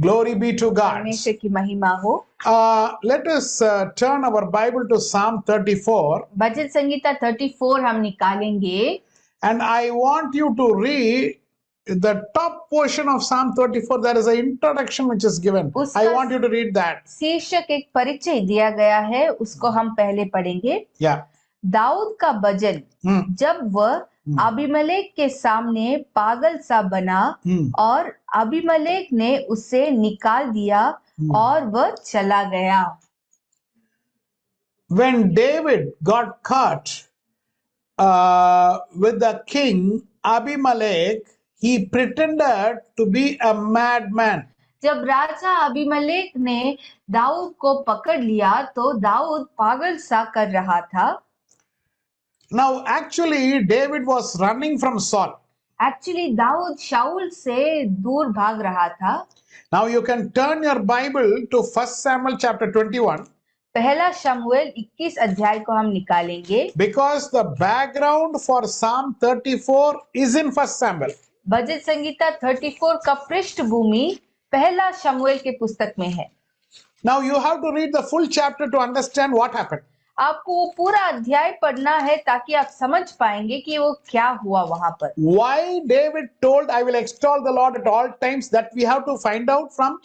Glory be to God. परमेश्वर की महिमा हो। Let us turn our Bible to Psalm 34, भजन संगीता 34 हम निकालेंगे and I want you to read the top portion of Psalm 34. There is an introduction which is given. I want you to read that. शीर्षक एक परिचय दिया गया है, उसको हम पहले पढ़ेंगे। Yeah. दाऊद का भजन। जब वह अबीमेलेक के सामने पागल सा बना और अबीमेलेक ने उसे निकाल दिया और वह चला गया। When David got caught with the king Abimelech, he pretended to be a madman. जब राजा अबीमेलेक ने दाऊद को पकड़ लिया तो दाऊद पागल सा कर रहा था। Now actually David was running from Saul. Actually दाऊद शाऊल से दूर भाग रहा था। Now you can turn your Bible to 1 Samuel chapter 21. पहला शमूएल 21 अध्याय को हम निकालेंगे। Because the background for Psalm 34 is in 1 Samuel. भजन संगीता 34 का पृष्ठभूमि पहला शमूएल के पुस्तक में है। Now you have to read the full chapter to understand what happened. आपको वो पूरा अध्याय पढ़ना है ताकि आप समझ पाएंगे कि वो क्या हुआ वहां पर। Why David told, I will extol the Lord at all times, that we have to find out from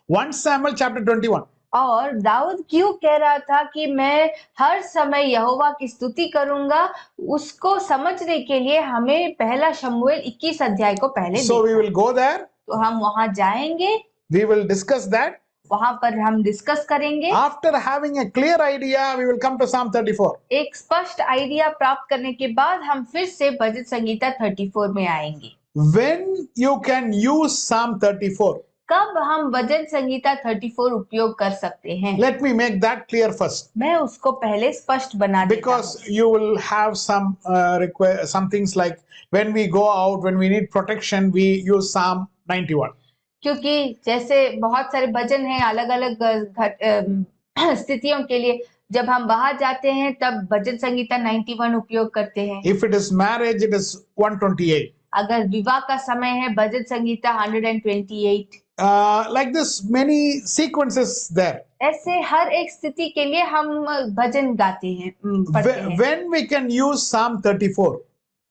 1 Samuel chapter 21. और दाऊद क्यों कह रहा था कि मैं हर समय यहोवा की स्तुति करूंगा, उसको समझने के लिए हमें पहला शमूएल 21 अध्याय को पहले So we will go there. तो हम वहां जाएंगे, We will discuss that. वहां पर हम डिस्कस करेंगे। After having a clear idea, we will come to Psalm 34. एक स्पष्ट आइडिया प्राप्त करने के बाद हम फिर से भजन संगीता 34 में आएंगे। When you can use Psalm 34? कब हम भजन संगीता 34 उपयोग कर सकते हैं? Let me make that clear first. मैं उसको पहले स्पष्ट बना देता हूं। Because you will have some things like when we go out, when we need protection, we use Psalm 91. क्योंकि जैसे बहुत सारे भजन हैं अलग अलग स्थितियों के लिए, जब हम बाहर जाते हैं तब भजन संगीता 91 उपयोग करते हैं। If it is marriage, it is 128. अगर विवाह का समय है भजन Sangeeta 128। Like this, many sequences there. ऐसे हर एक स्थिति के लिए हम भजन गाते हैं, पढ़ते हैं। When we can use Psalm 34?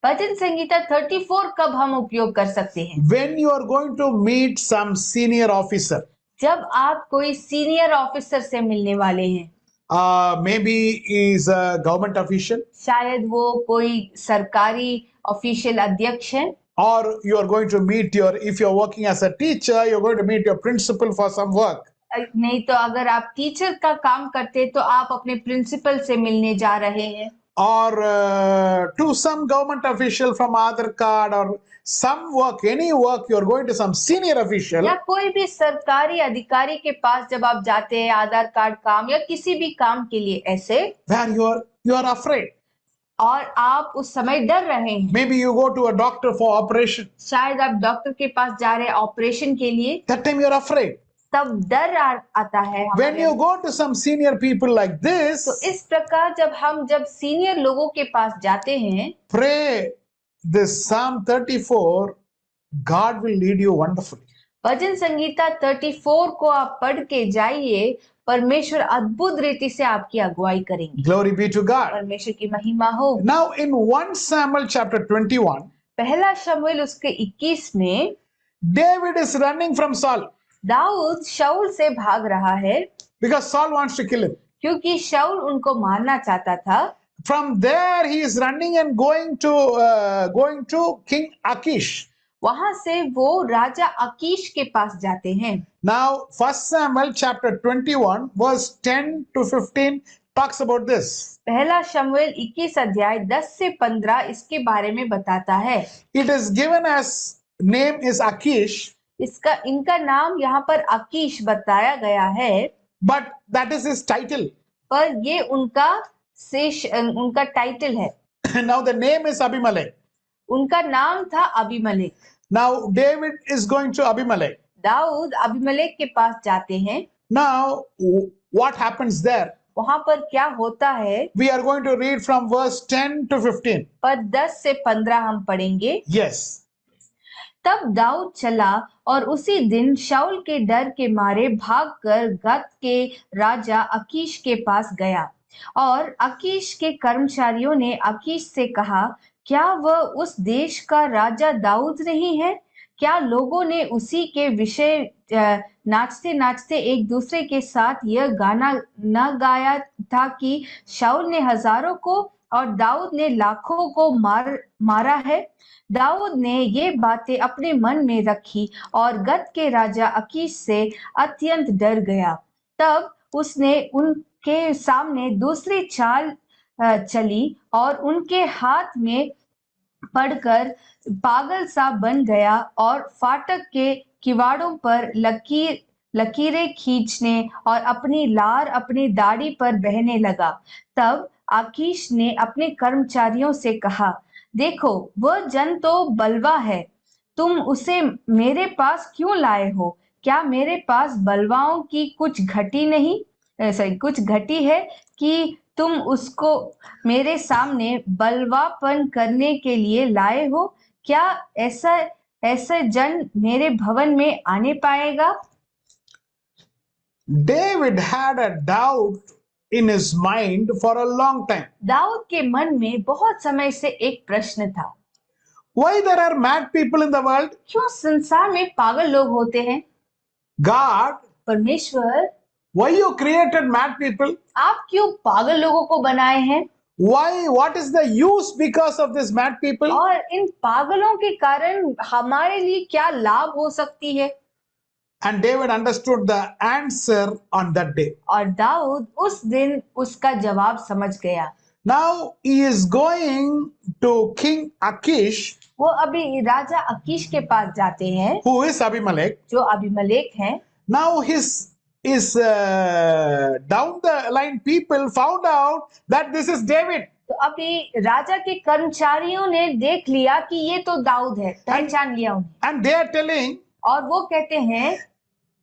भजन संगीता 34 कब हम उपयोग कर सकते हैं? When you are going to meet some senior officer. जब आप कोई सीनियर ऑफिसर से मिलने वाले हैं। Maybe he is a government official. शायद वो कोई सरकारी ऑफिशियल अध्यक्ष है। Or you are going to meet if you are working as a teacher, you are going to meet your principal for some work. नहीं तो अगर आप टीचर का काम करते तो आप अपने प्रिंसिपल से मिलने जा रहे हैं। Or to some government official from Aadhaar card or some work, any work, you are going to some senior official. या कोई भी सरकारी अधिकारी के पास जब आप जाते हैं आधार कार्ड काम या किसी भी काम के लिए ऐसे, where you are afraid. और आप उस समय डर रहे हैं। Maybe you go to a doctor for operation. शायद आप डॉक्टर के पास जा रहे हैं ऑपरेशन के लिए। That time you are afraid. तब डर आता है। When you go to some senior people like this, तो इस प्रकार जब सीनियर लोगों के पास जाते हैं, pray this Psalm 34, God will lead you wonderfully. भजन संगीता 34 को आप पढ़ के जाइए, परमेश्वर अद्भुत रीति से आपकी अगुवाई करेंगे। Glory be to God. परमेश्वर की महिमा हो। Now in 1 Samuel chapter 21, पहला शमूएल उसके 21 में David is running from Saul. Dawood शाऊल से भाग रहा है। Because Saul wants to kill him. क्योंकि शाऊल उनको मारना चाहता था। From there he is running and going to King Achish. वहां से वो राजा अकीश के पास जाते हैं। Now 1 Samuel chapter 21 verse 10 to 15 talks about this. पहला शमूएल 21 अध्याय 10 से 15 इसके बारे में बताता है। It is given as name is Achish. इनका नाम यहाँ पर अकीश बताया गया है। But that is his title. पर ये उनका टाइटल है। Now the name is Abimelech. उनका नाम था Abimelech. Now David is going to Abimelech. दाऊद अबीमेलेक के पास जाते हैं। Now what happens there? वहां पर क्या होता है? We are going to read from verse 10 to 15. पर 10 से 15 हम पढ़ेंगे। Yes. तब दाऊद चला और उसी दिन शाऊल के डर के मारे भागकर गत के राजा अकीश के पास गया। और अकीश के कर्मचारियों ने अकीश से कहा, क्या वह उस देश का राजा दाऊद नहीं है? क्या लोगों ने उसी के विषय नाचते नाचते एक दूसरे के साथ यह गाना न गाया था कि शाऊल ने हजारों को और दाऊद ने लाखों को मारा है? दाऊद ने ये बातें अपने मन में रखी और गत के राजा अकीश से अत्यंत डर गया। तब उसने उनके सामने दूसरी चाल चली और उनके हाथ में पड़कर पागल सा बन गया और फाटक के किवाड़ों पर लकीरें खींचने और अपनी लार अपनी दाढ़ी पर बहने लगा। तब आकीश ने अपने कर्मचारियों से कहा, देखो वह जन तो बलवा है, तुम उसे मेरे पास क्यों लाए हो? क्या मेरे पास बलवाओं की कुछ घटी है कि तुम उसको मेरे सामने बलवापन करने के लिए लाए हो? क्या ऐसा जन मेरे भवन में आने पाएगा? David had a doubt in his mind for a long time. Dawood के मन में बहुत समय से एक प्रश्न था, Why there are mad people in the world? क्यों संसार में पागल लोग होते हैं? God, परमेश्वर, why you created mad people? आप क्यों पागल लोगों को बनाए हैं? Why? What is the use because of this mad people? और इन पागलों के कारण हमारे लिए क्या लाभ हो सकती है? And David understood the answer on that day. और दाऊद उस दिन उसका जवाब समझ गया। Now he is going to King Achish, वो अभी राजा अकीश के पास जाते हैं, who is Abimelech. जो अबीमेलेक हैं। Now his down the line people found out that this is David. तो अभी राजा के कर्मचारियों ने देख लिया कि ये तो दाऊद है, पहचान लिया उन्हें। And they are telling, और वो कहते हैं,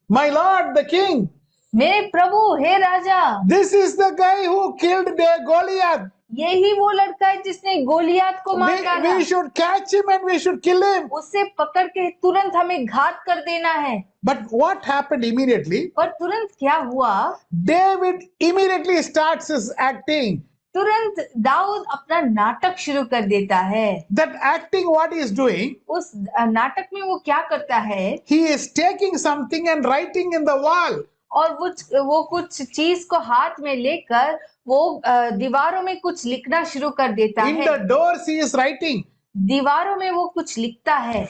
my lord the king, मेरे प्रभु, हे राजा, this is the guy who killed Goliath. यही वो लड़का है जिसने गोलियात को मार डाला। We should catch him and we should kill him. उसे पकड़ के तुरंत हमें घात कर देना है। But what happened immediately? पर तुरंत क्या हुआ? David immediately starts his acting. तुरंत दाऊद अपना नाटक शुरू कर देता है। That acting, what he is doing? उस नाटक में वो क्या करता है? He is taking something and writing in the wall. और वो कुछ चीज को हाथ में लेकर वो दीवारों में कुछ लिखना शुरू कर देता In है। the doors he is writing. दीवारों में वो कुछ लिखता है।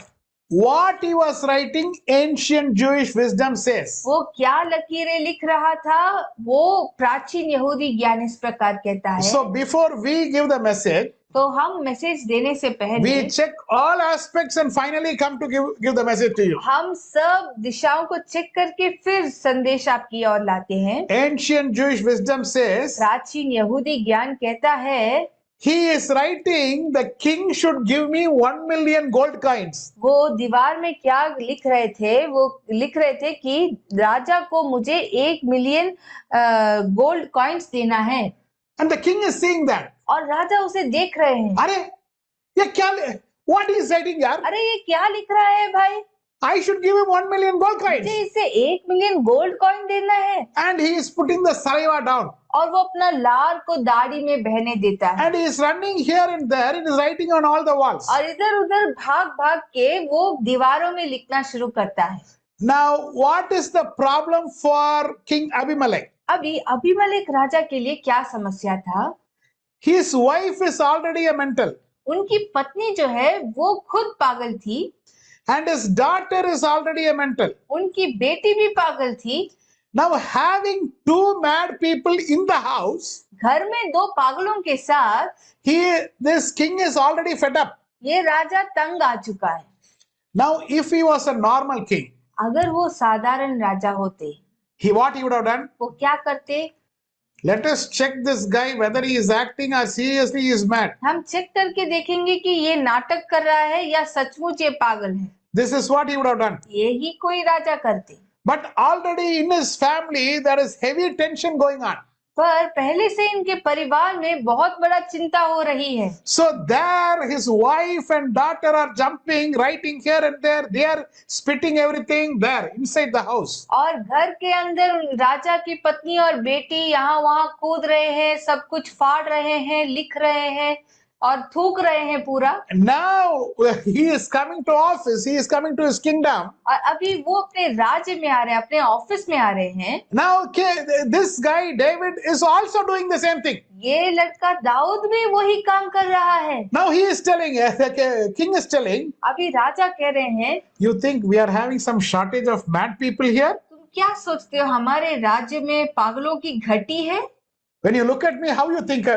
What he was writing, ancient Jewish wisdom says. वो क्या लकीरें लिख रहा था, वो प्राचीन यहूदी ज्ञान इस प्रकार कहता है। So before we give the message, तो हम मैसेज देने से पहले we check all aspects and finally come to give the message to you. हम सब दिशाओं को चेक करके फिर संदेश आपकी ओर लाते हैं। Ancient Jewish wisdom says, प्राचीन यहूदी ज्ञान कहता है, he is writing, the king should give me 1 million gold coins. वो दीवार में क्या लिख रहे थे? वो लिख रहे थे कि राजा को मुझे 1 मिलियन गोल्ड कॉइन्स देना है। And the king is seeing that. और राजा उसे देख रहे हैं। अरे ये क्या, what he is writing यार? अरे ये क्या लिख रहा है भाई? I should give him 1 million gold coins. मुझे इसे 1 मिलियन गोल्ड कॉइन देना है। And he is putting the saliva down. और वो अपना लार को दाढ़ी में बहने देता है। And he is running here and there and is writing on all the walls. और इधर उधर भाग भाग के वो दीवारों में लिखना शुरू करता है। Now, what is the problem for King Abimelech? अभी अबीमेलेक राजा के लिए क्या समस्या था? His wife is already a mental. उनकी पत्नी जो है वो खुद पागल थी। And his daughter is already a mental. उनकी बेटी भी पागल थी। Now, having two mad people in the house, घर में दो पागलों के साथ this king is already fed up. ये राजा तंग आ चुका है। Now, if he was a normal king, अगर वो साधारण राजा होते, what he would have done? वो क्या करते? Let us check this guy whether he is acting or seriously he is mad. हम चेक करके देखेंगे कि ये नाटक कर रहा है या सचमुच ये पागल है। This is what he would have done. यही कोई राजा करते। But already in his family there is heavy tension going on. पर पहले से इनके परिवार में बहुत बड़ा चिंता हो रही है। So there his wife and daughter are jumping, writing here and there. They are spitting everything there inside the house. और घर के अंदर राजा की पत्नी और बेटी यहाँ वहाँ कूद रहे हैं, सब कुछ फाड़ रहे हैं, लिख रहे हैं और थूक रहे हैं पूरा। Now he is coming to office. He is coming to his kingdom. और अभी वो अपने राज्य में आ रहे हैं, अपने ऑफिस में आ रहे हैं। Now this guy David is also doing the same thing. ये लड़का दाऊद भी वही काम कर रहा है। Now he is telling, the king is telling, अभी राजा कह रहे हैं, you think we are having some shortage of mad people here? तुम क्या सोचते हो हमारे राज्य में पागलों की घटी है? When you look at me, how you think?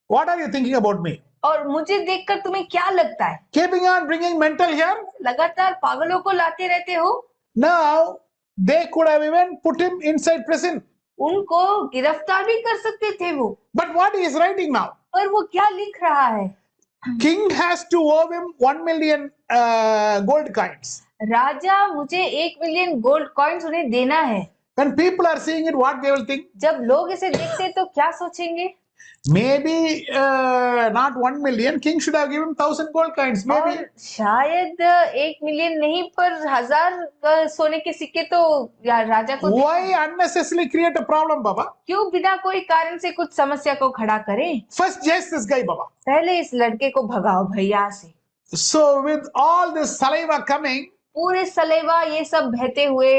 What are you thinking about me? और मुझे देखकर तुम्हें क्या लगता है? Keeping on bringing mental here? लगातार पागलों को लाते रहते हो। Now they could have even put him inside prison. उनको गिरफ्तार भी कर सकते थे वो। But what he is writing now? पर वो क्या लिख रहा है? King has to owe him 1 million gold coins. राजा मुझे 1 मिलियन गोल्ड कॉइन्स उन्हें देना है। When people are seeing it, what they will think? जब लोग इसे देखते तो क्या सोचेंगे? Maybe not 1 million. King should have given 1,000 gold coins. Maybe. और शायद 1 मिलियन नहीं पर 1000 सोने के सिक्के तो राजा को Why unnecessarily create a problem, Baba? क्यों बिना कोई कारण से कुछ समस्या को खड़ा करें? First, chase this guy, Baba. पहले इस लड़के को भगाओ भैया से। So with all this saliva coming, पूरे सलेवा ये सब बहते हुए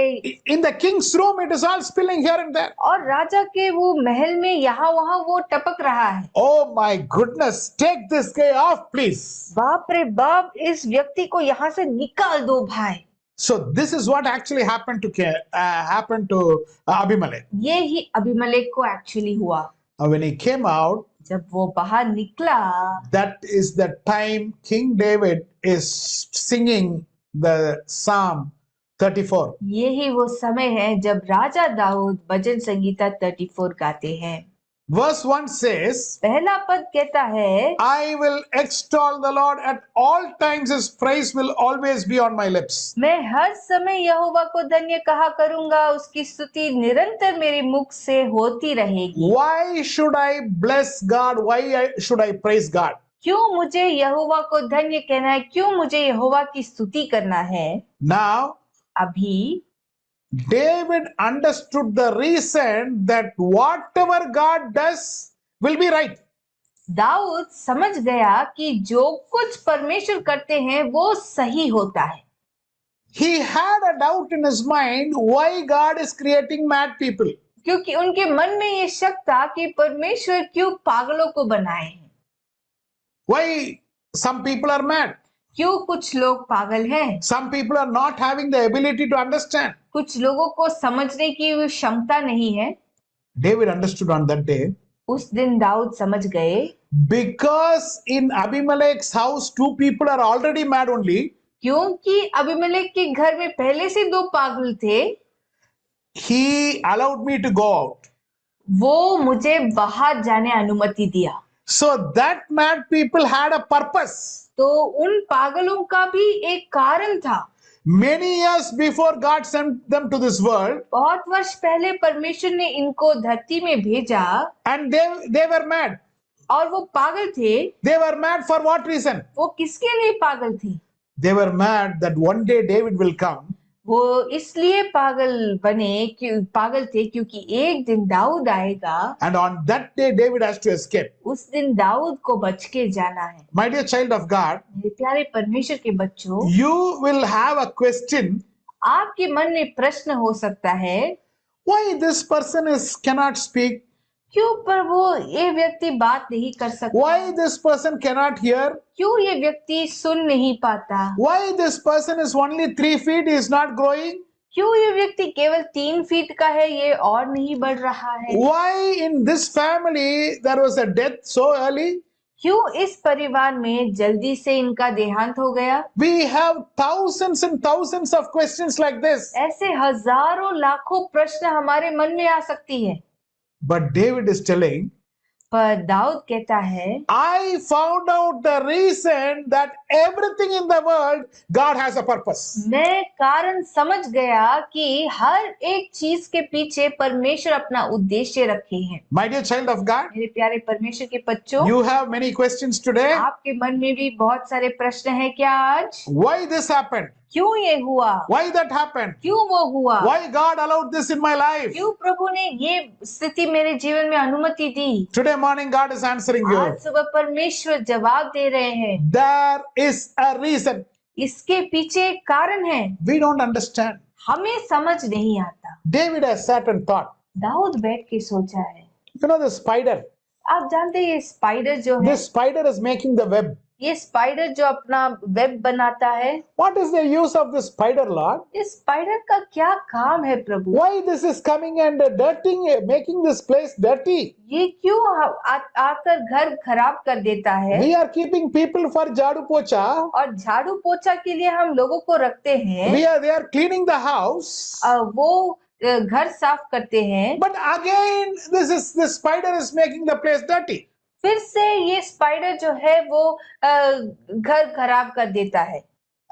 in the king's room, it is all spilling here and there. और राजा के वो महल में यहाँ वहाँ वो टपक रहा है। Oh my goodness, take this guy off, please. बाप रे बाप, इस व्यक्ति को यहाँ से निकाल दो भाई। So this is what actually happened to Abimelech. ये ही अबीमेलेक को एक्चुअली हुआ। When he came out, जब वो बाहर निकला, that is the time King David is singing the Psalm 34. यही वो समय है जब राजा दाऊद भजन संगीता 34 गाते हैं। Verse 1 says, पहला पद कहता है, I will extol the Lord at all times, his praise will always be on my lips. मैं हर समय यहोवा को धन्य कहा करूंगा, उसकी स्तुति निरंतर मेरे मुख से होती रहेगी। Why should I bless God? Why should I praise God? क्यों मुझे यहोवा को धन्य कहना है? क्यों मुझे यहोवा की स्तुति करना है? Now, अभी David understood the reason that whatever God does will be right. Dawood समझ गया कि जो कुछ परमेश्वर करते हैं वो सही होता है। He had a doubt in his mind why God is creating mad people. क्योंकि उनके मन में ये शक था कि परमेश्वर क्यों पागलों को बनाए हैं। Why some people are mad? क्यों कुछ लोग पागल हैं? Some people are not having the ability to understand. कुछ लोगों को समझने की क्षमता नहीं है। David understood on that day. उस दिन दाऊद समझ गए, Because in Abimelech's house, 2 people are already mad only. क्योंकि अबीमेलेक के घर में पहले से 2 पागल थे। He allowed me to go out. वो मुझे बाहर जाने अनुमति दिया। So that mad people had a purpose. तो उन पागलों का भी एक कारण था। Many years before God sent them to this world, बहुत वर्ष पहले परमेश्वर ने इनको धरती में भेजा and they were mad. और वो पागल थे। They were mad for what reason? वो किसके लिए पागल थे? They were mad that one day David will come. वो इसलिए पागल थे क्योंकि एक दिन दाऊद आएगा। And on that day David has to escape. उस दिन दाऊद को बच के जाना है। My dear child of God, मेरे प्यारे परमेश्वर के बच्चों, you will have a question. आपके मन में प्रश्न हो सकता है, Why this person cannot speak? क्यों पर वो ये व्यक्ति बात नहीं कर सकता? Why this person cannot hear? क्यों ये व्यक्ति सुन नहीं पाता? Why this person is only 3 feet, is not growing? क्यों ये व्यक्ति केवल 3 फीट का है, ये और नहीं बढ़ रहा है? Why in this family there was a death so early? क्यों इस परिवार में जल्दी से इनका देहांत हो गया? We have thousands and thousands of questions like this. ऐसे हजारों लाखों प्रश्न हमारे मन में आ सकती है। But David is telling, पर दाऊद कहता है, I found out the reason that everything in the world, God has a purpose. मैं कारण समझ गया कि हर एक चीज के पीछे परमेश्वर अपना उद्देश्य रखे हैं। My dear child of God, मेरे प्यारे परमेश्वर के बच्चों, you have many questions today. आपके मन में भी बहुत सारे प्रश्न हैं क्या आज? Why this happened? क्यों ये हुआ? Why that happened? क्यों वो हुआ? Why God allowed this in my life? क्यों प्रभु ने ये स्थिति मेरे जीवन में अनुमति दी? Today morning God is answering you. आज सुबह परमेश्वर जवाब दे रहे हैं। There is a reason. इसके पीछे एक कारण है, We don't understand. हमें समझ नहीं आता। David has sat and thought. Dawood बैठ के सोचा है। You know the spider? आप जानते हैं ये स्पाइडर जो है, This spider is making the web. ये स्पाइडर जो अपना वेब बनाता है, What is the use of this spider, Lord? इस स्पाइडर का क्या काम है प्रभु? Why this is coming and dirtying, making this place dirty? ये क्यों आकर घर खराब कर देता है? We are keeping people for jadu pocha. और झाड़ू पोछा के लिए हम लोगों को रखते हैं। They are cleaning the house. वो घर साफ करते हैं, But again, this spider is making the place dirty. फिर से ये स्पाइडर जो है वो घर खराब कर देता है।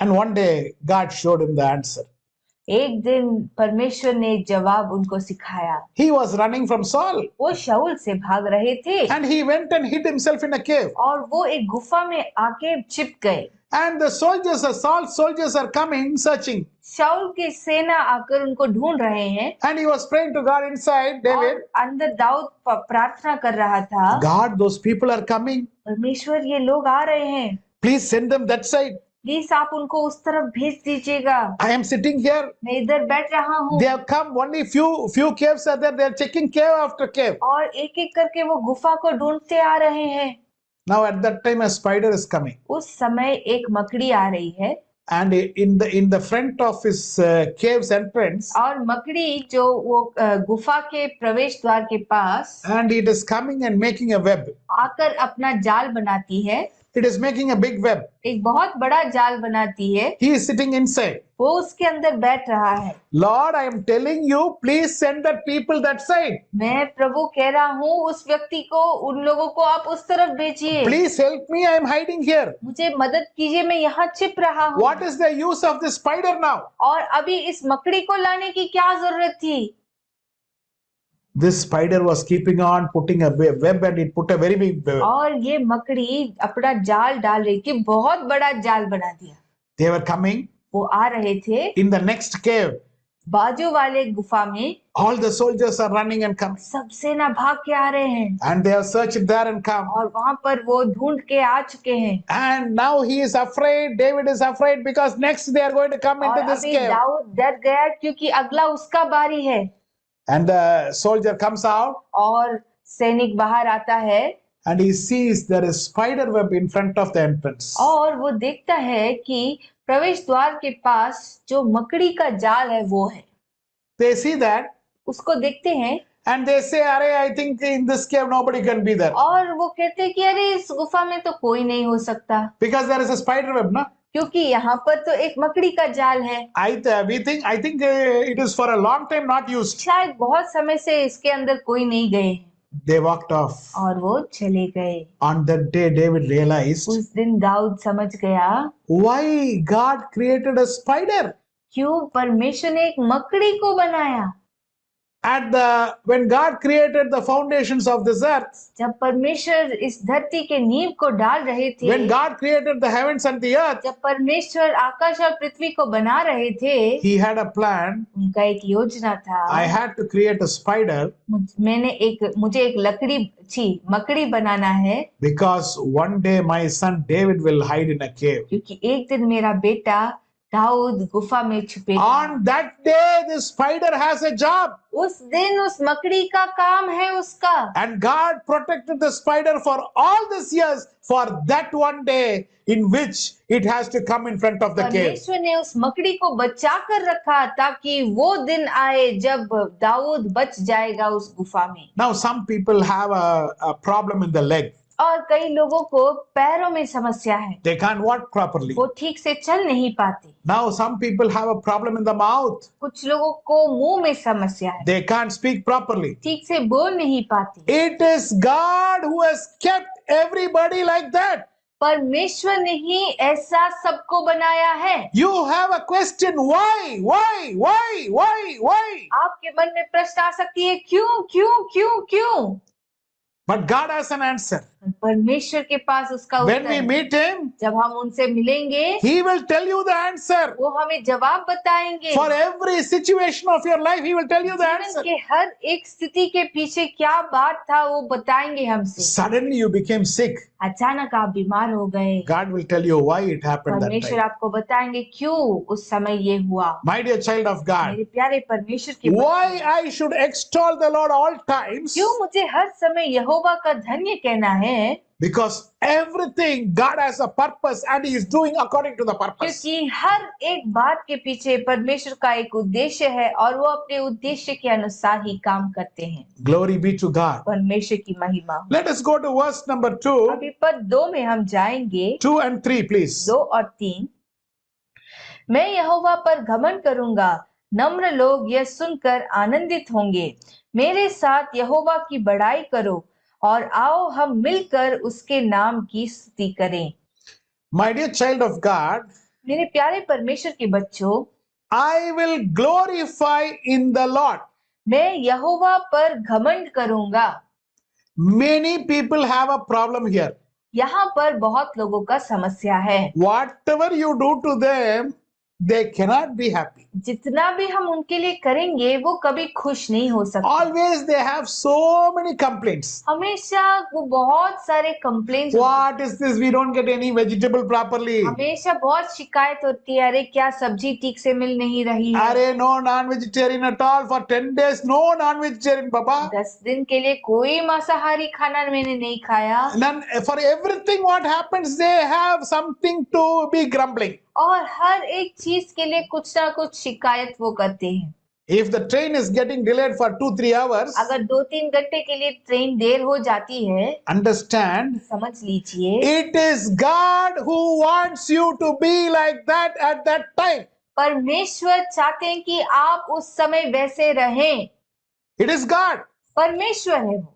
And one day, God showed him the answer. एक दिन परमेश्वर ने जवाब उनको सिखाया। He was running from Saul. वो शाऊल से भाग रहे थे And he went and hid himself in a cave. और वो एक गुफा में आके छिप गए। And the Saul's soldiers are coming, searching. शाऊल की सेना आकर उनको ढूंढ रहे हैं। And he was praying to God inside, David. और अंदर दाऊद प्रार्थना कर रहा था, God, those people are coming. परमेश्वर ये लोग आ रहे हैं, Please send them that side. Please आप उनको उस तरफ भेज दीजिएगा। I am sitting here. मैं इधर बैठ रहा हूँ। They have come. Only few caves are there. They are checking cave after cave. और एक एक करके वो गुफा को ढूंढते आ रहे हैं। Now at that time a spider is coming. उस समय एक मकड़ी आ रही है। And in the front of his cave's entrance. और मकड़ी जो वो गुफा के प्रवेश द्वार के पास And it is coming and making a web. आकर अपना जाल बनाती है। It is making a big web. एक बहुत बड़ा जाल बनाती है। He is sitting inside. वो उसके अंदर बैठ रहा है। Lord, I am telling you, please send that people that side. मैं प्रभु कह रहा हूँ उस व्यक्ति को, उन लोगों को आप उस तरफ भेजिए। Please help me. I am hiding here. मुझे मदद कीजिए, मैं यहाँ छिप रहा हूँ। What is the use of this spider now? और अभी इस मकड़ी को लाने की क्या जरूरत थी? This spider was keeping on putting a web and it put a very big web. और ये मकड़ी अपना जाल डाल रही थी, बहुत बड़ा जाल बना दिया। They were coming. वो आ रहे थे। In the next cave, बाजू वाले गुफा में all the soldiers are running and coming. सब सेना भाग के आ रहे हैं। And they have searched there and come. और वहां पर वो ढूंढ के आ चुके हैं। And now he is afraid. David is afraid because next they are going to come और into this अभी cave. दाऊद डर गया क्योंकि अगला उसका बारी है। And the soldier comes out. और सैनिक बाहर आता है। And he sees there is spider web in front of the entrance. और वो देखता है कि प्रवेश द्वार के पास जो मकड़ी का जाल है वो है। They see that. उसको देखते हैं। And they say, "Arey, I think in this cave nobody can be there." और वो कहते हैं कि अरे इस गुफा में तो कोई नहीं हो सकता। Because there is a spider web, no? क्योंकि यहाँ पर तो एक मकड़ी का जाल है। I think it is for a long time not used. शायद बहुत समय से इसके अंदर कोई नहीं गए। They walked off. और वो चले गए। On that day, David realized उस दिन दाऊद समझ गया why God created a spider. क्यों परमेश्वर ने एक मकड़ी को बनाया। When God created the foundations of this earth, जब परमेश्वर इस धरती के नींव को डाल रहे थे, when God created the heavens and the earth, जब परमेश्वर आकाश और पृथ्वी को बना रहे थे, He had a plan. उनका एक योजना था। I had to create a spider मुझे एक मकड़ी बनाना है, because one day my son David will hide in a cave. क्योंकि एक दिन मेरा बेटा दाऊद गुफा में छुपेगा। On that day, the spider has a job. उस दिन उस मकड़ी का काम है उसका। And God protected the spider for all these years for that one day in which it has to come in front of the cave. परमेश्वर ने उस मकड़ी को बचा कर रखा ताकि वो दिन आए जब दाऊद बच जाएगा उस गुफा में। Now some people have a problem in the leg. और कई लोगों को पैरों में समस्या है, They can't walk properly. वो ठीक से चल नहीं पाते। Now some people have a problem in the mouth. कुछ लोगों को मुंह में समस्या है, They can't speak properly. ठीक से बोल नहीं पाते। It is God who has kept everybody like that. परमेश्वर ने ही ऐसा सबको बनाया है। You have a question, why? आपके मन में प्रश्न आ सकती है, क्यों क्यों क्यों क्यों? But God has an answer. परमेश्वर के पास उसका When उत्तर we है। meet Him, जब हम उनसे मिलेंगे, He will tell you the answer. वो हमें जवाब बताएंगे। For every situation of your life, He will tell you the जीवन answer. के हर एक स्थिति के पीछे क्या बात था वो बताएंगे हमसे। Suddenly you became sick. अचानक आप बीमार हो गए, God will tell you why it happened that परमेश्वर time. आपको बताएंगे क्यों उस समय ये हुआ। My dear child of God, मेरे प्यारे परमेश्वर के why बच्चों, I should extol the Lord all times? क्यों मुझे हर समय यहोवा का धन्य कहना है? Because everything God has a purpose and He is doing according to the purpose. क्योंकि हर एक बात के पीछे परमेश्वर का एक उद्देश्य है और वो अपने उद्देश्य के अनुसार ही काम करते हैं। Glory be to God. परमेश्वर की महिमा हो। Let us go to verse number 2, अभी पद 2 में हम जाएंगे, 2 and 3, please. 2 और 3। मैं यहोवा पर घमंड करूंगा, नम्र लोग यह सुनकर आनंदित होंगे। मेरे साथ यहोवा की बड़ाई करो और आओ हम मिलकर उसके नाम की स्तुति करें। My dear child of God, मेरे प्यारे परमेश्वर के बच्चों, I will glorify in the Lord. मैं यहोवा पर घमंड करूंगा। Many people have a problem here. यहाँ पर बहुत लोगों का समस्या है। Whatever you do to them, they cannot be happy. जितना भी हम उनके लिए करेंगे वो कभी खुश नहीं हो सकते। Always they have so many complaints. हमेशा वो बहुत सारे complaints, What is this? We don't get any vegetable properly. हमेशा बहुत शिकायत होती है, अरे क्या सब्जी ठीक से मिल नहीं रही है। अरे no non-vegetarian at all for 10 days. No non-vegetarian, Baba. 10 दिन के लिए कोई मांसाहारी खाना मैंने नहीं खाया। None, for everything what happens, they have something to be grumbling. और हर एक चीज के लिए कुछ ना कुछ शिकायत वो करते हैं। If the train is getting delayed for 2-3 hours, अगर 2-3 घंटे के लिए ट्रेन देर हो जाती है, understand, समझ लीजिए it is God who wants you to be like that at that time. परमेश्वर चाहते हैं कि आप उस समय वैसे रहें। It is God. परमेश्वर है वो,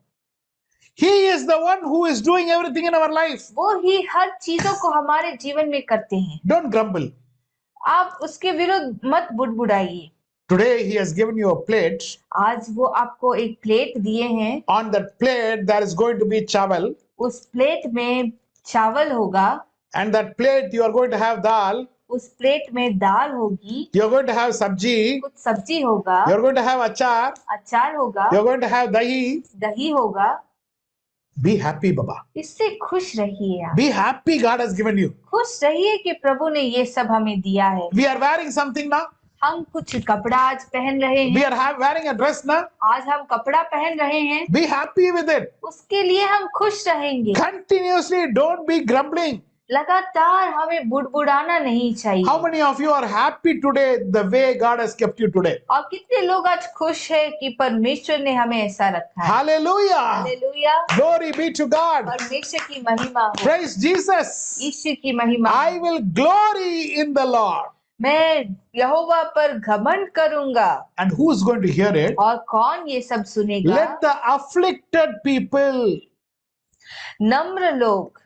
He is the one who is doing everything in our life. वो ही हर चीजों को हमारे जीवन में करते हैं। Don't grumble. आप उसके विरुद्ध मत बुड़बुड़ाइए। Today he has given you a plate. आज वो आपको एक प्लेट दिए हैं, On that plate there is going to be chawal, उस प्लेट में चावल होगा, and that plate you are going to have dal, उस प्लेट में दाल होगी, you are going to have sabji, कुछ सब्जी होगा, you are going to have achar, अचार होगा, you are going to have dahi. दही होगा। Be happy, Baba. इससे खुश रहिए आप। Be happy God has given you. खुश रहिए कि प्रभु ने ये सब हमें दिया है। We are wearing something now. हम कुछ कपड़ा आज पहन रहे We हैं, are wearing a dress now. आज हम कपड़ा पहन रहे हैं, Be happy with it. उसके लिए हम खुश रहेंगे। Continuously don't be grumbling. लगातार हमें बुड़बुड़ाना नहीं चाहिए। How many of you are happy today the way God has kept you today? और कितने लोग आज खुश है कि परमेश्वर ने हमें ऐसा रखा है। Hallelujah. Hallelujah, Glory be to God. परमेश्वर की महिमा हो, Praise Jesus. ईश्वर की महिमा I हो। will glory in the Lord. मैं यहोवा पर घमंड करूंगा। And who is going to hear it? और कौन ये सब सुनेगा? Let the afflicted people. नम्र लोग।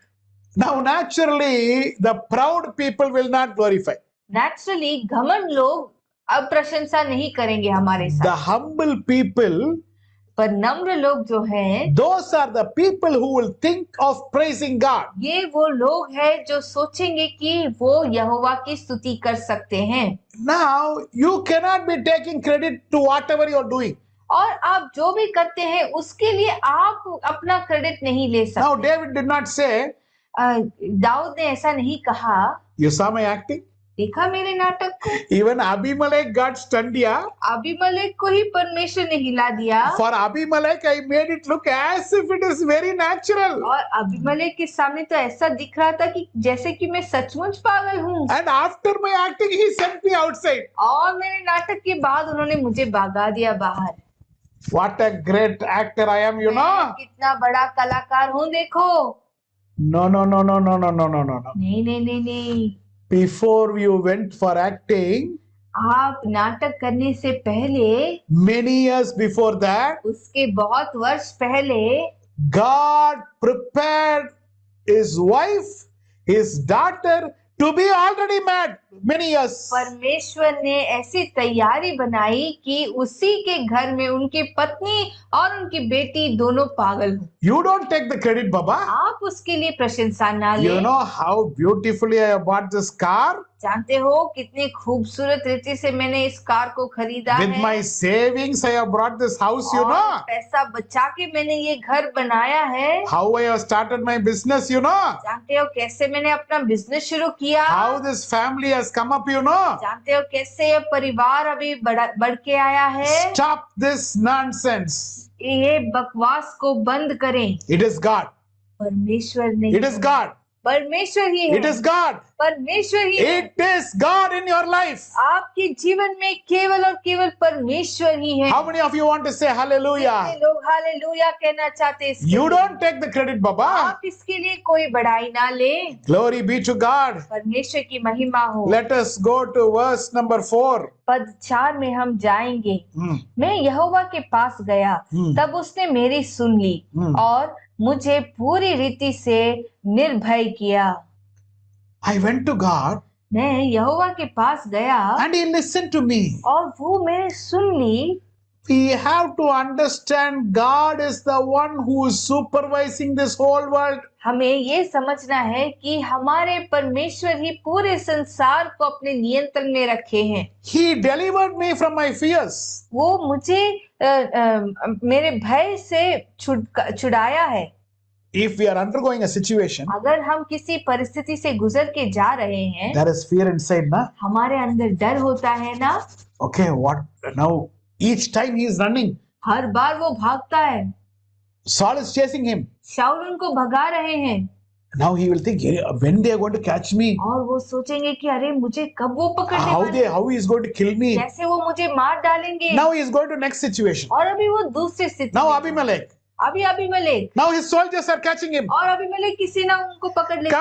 Now naturally the proud people will not glorify. Naturally घमंड लोग अब प्रशंसा नहीं करेंगे हमारे The साथ, humble people, पर नम्र लोग जो हैं, those are the people who will think of praising God. ये वो लोग हैं जो सोचेंगे कि वो यहोवा की स्तुति कर सकते हैं। Now you cannot be taking credit to whatever you are doing. और आप जो भी करते हैं उसके लिए आप अपना क्रेडिट नहीं ले Now सकते। David did not say, Dawood ने ऐसा नहीं कहा, you saw my acting? देखा मेरे नाटक को? Even Abimelech got stunned. Abimelech को ही परमेश्वर ने हिला दिया। For Abimelech, I made it look as if it is very natural. और अबीमेलेक के सामने तो ऐसा दिख रहा था कि जैसे कि मैं सचमुच पागल हूँ। And after my acting, he sent me outside. और मेरे नाटक के बाद उन्होंने मुझे भगा दिया बाहर। What a great actor I am, you मैं know. कितना बड़ा कलाकार हूँ देखो। No, no, no, no, no, no, no, no, no, no. नहीं नहीं नहीं नहीं, Before you went for acting, आप नाटक करने से पहले, many years before that, उसके बहुत वर्ष पहले, God prepared his wife, his daughter to be already mad many years. परमेश्वर ने ऐसी तैयारी बनाई कि उसी के घर में उनकी पत्नी और उनकी बेटी दोनों पागल हो। You don't take the credit, Baba. आप उसके लिए प्रशंसा ना You लें। know how beautifully I bought this car? जानते हो कितनी खूबसूरत रीति से मैंने इस कार को खरीदा With है, my savings, I have brought this house, you और know. पैसा बचा के मैंने ये घर बनाया है। How I have started my business, you know. जानते हो कैसे मैंने अपना बिजनेस शुरू किया? How this family has come up, you know. जानते हो कैसे ये परिवार अभी बढ़ के आया है? Stop this nonsense. ये बकवास को बंद करें। It is God. परमेश्वर नहीं, It is God. परमेश्वर ही है। It is God. परमेश्वर ही है। It is God in your life. आपके जीवन में केवल और केवल परमेश्वर ही है। How many of you want to say hallelujah? कितने लोग हालेलुया कहना चाहते हैं इसके You लिए? don't take the credit, Baba. आप इसके लिए कोई बड़ाई ना लें। Glory be to God. परमेश्वर की महिमा हो। Let us go to verse number 4. पद 4 में हम जाएंगे। Hmm. मैं यहोवा के पास गया, तब उसने मेरी सुन ली और मुझे पूरी रीति से निर्भय किया। I went to God मैं यहोवा के पास गया and He listened to me. और वो मेरी सुन ली। We have to understand God is the one who is supervising this whole world. हमें ये समझना है कि हमारे परमेश्वर ही पूरे संसार को अपने नियंत्रण में रखे हैं। He delivered me from my fears. वो मुझे मेरे भय से छुड़ाया है। If we are undergoing a situation, अगर हम किसी परिस्थिति से गुजर के जा रहे हैं, there is fear inside, na? हमारे अंदर डर होता है ना। Okay, what now? Each time he is running, हर बार वो भागता है। Saul is chasing him. शाऊल उनको भगा रहे हैं। Now he will think, when they are going to catch me, और वो सोचेंगे कि अरे मुझे कब वो पकड़ने वाले हैं? how he is going to kill me. कैसे वो मुझे मार डालेंगे। Now he is going to next situation. और अभी वो दूसरी स्थिति Now में है। Abimelech. अभी Abimelech, Now his soldiers are catching him. और अबीमेलेक किसी ना उनको पकड़ लेते।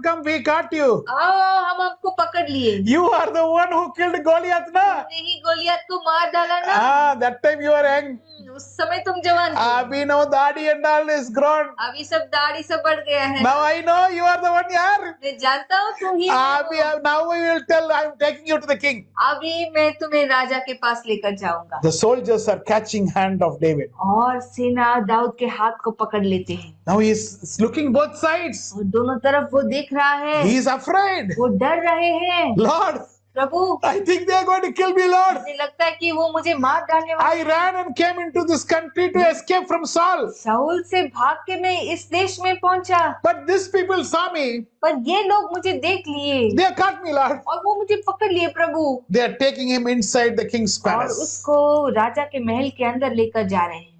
Come, we caught you. आओ हम आपको पकड़ लिए। You are the one who killed Goliath, na? तुमने ही गोलियत को मार डाला ना। That time you were young. उस समय तुम जवान थे। Abhi now dadi and all is grown. अभी सब दाढ़ी सब बढ़ गया है। Now I know you are the one, yaar. मैं जानता हूँ तुम ही Abhi, हो। now we will tell I am taking you to the king. अभी मैं तुम्हें राजा के पास लेकर जाऊंगा। The soldiers are catching hand of David. और सेना दाऊद के हाथ को पकड़ लेते हैं। Now he is looking both sides. और दोनों तरफ वो देख रहा है। He is afraid. वो डर रहे हैं। Lord, Prabhu, I think they are going to kill me, Lord. मुझे लगता है कि वो मुझे मार डालने वाले। I ran and came into this country to escape from Saul. शाऊल से भाग के मैं इस देश में पहुंचा, But these people saw me. पर ये लोग मुझे देख लिए They caught me, Lord. और वो मुझे पकड़ लिए प्रभु। They are taking him inside the king's और palace. उसको राजा के महल के अंदर लेकर जा रहे हैं।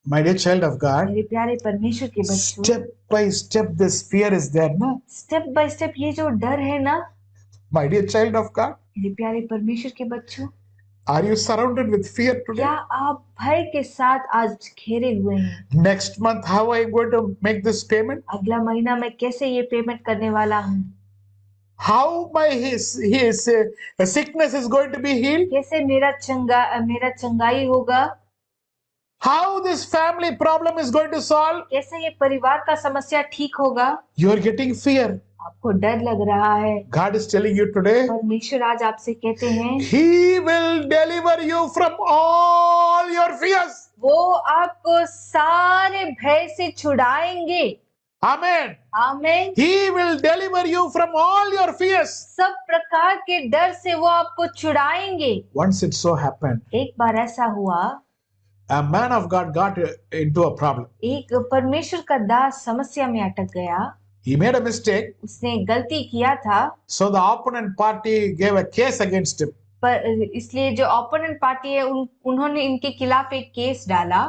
My dear child of God, मेरे प्यारे परमेश्वर के बच्चों, step by step this fear is there, na? Step by step ये जो डर है ना, My dear child of God, मेरे प्यारे परमेश्वर के बच्चों, are you surrounded with fear today? क्या आप भय के साथ आज घेरे हुए हैं? Next month, how are you going to make this payment? अगला महीना मैं कैसे ये पेमेंट करने वाला हूँ? How his sickness is going to be healed? कैसे मेरा चंगाई होगा? How this family problem is going to solve? कैसे ये परिवार का समस्या ठीक होगा? You are getting fear. आपको डर लग रहा है। God is telling you today, परमेश्वर आज आपसे कहते हैं, He will deliver you from all your fears. वो आपको सारे भय से छुड़ाएंगे। Amen. आमीन। He will deliver you from all your fears. सब प्रकार के डर से वो आपको छुड़ाएंगे। Once it so happened, एक बार ऐसा हुआ, a man of God got into a problem. एक परमेश्वर का दास समस्या में अटक गया। He made a mistake, उसने गलती किया था, so the opponent party gave a case against him. पर इसलिए जो ओपोनेंट पार्टी है उन्होंने इनके खिलाफ एक केस डाला।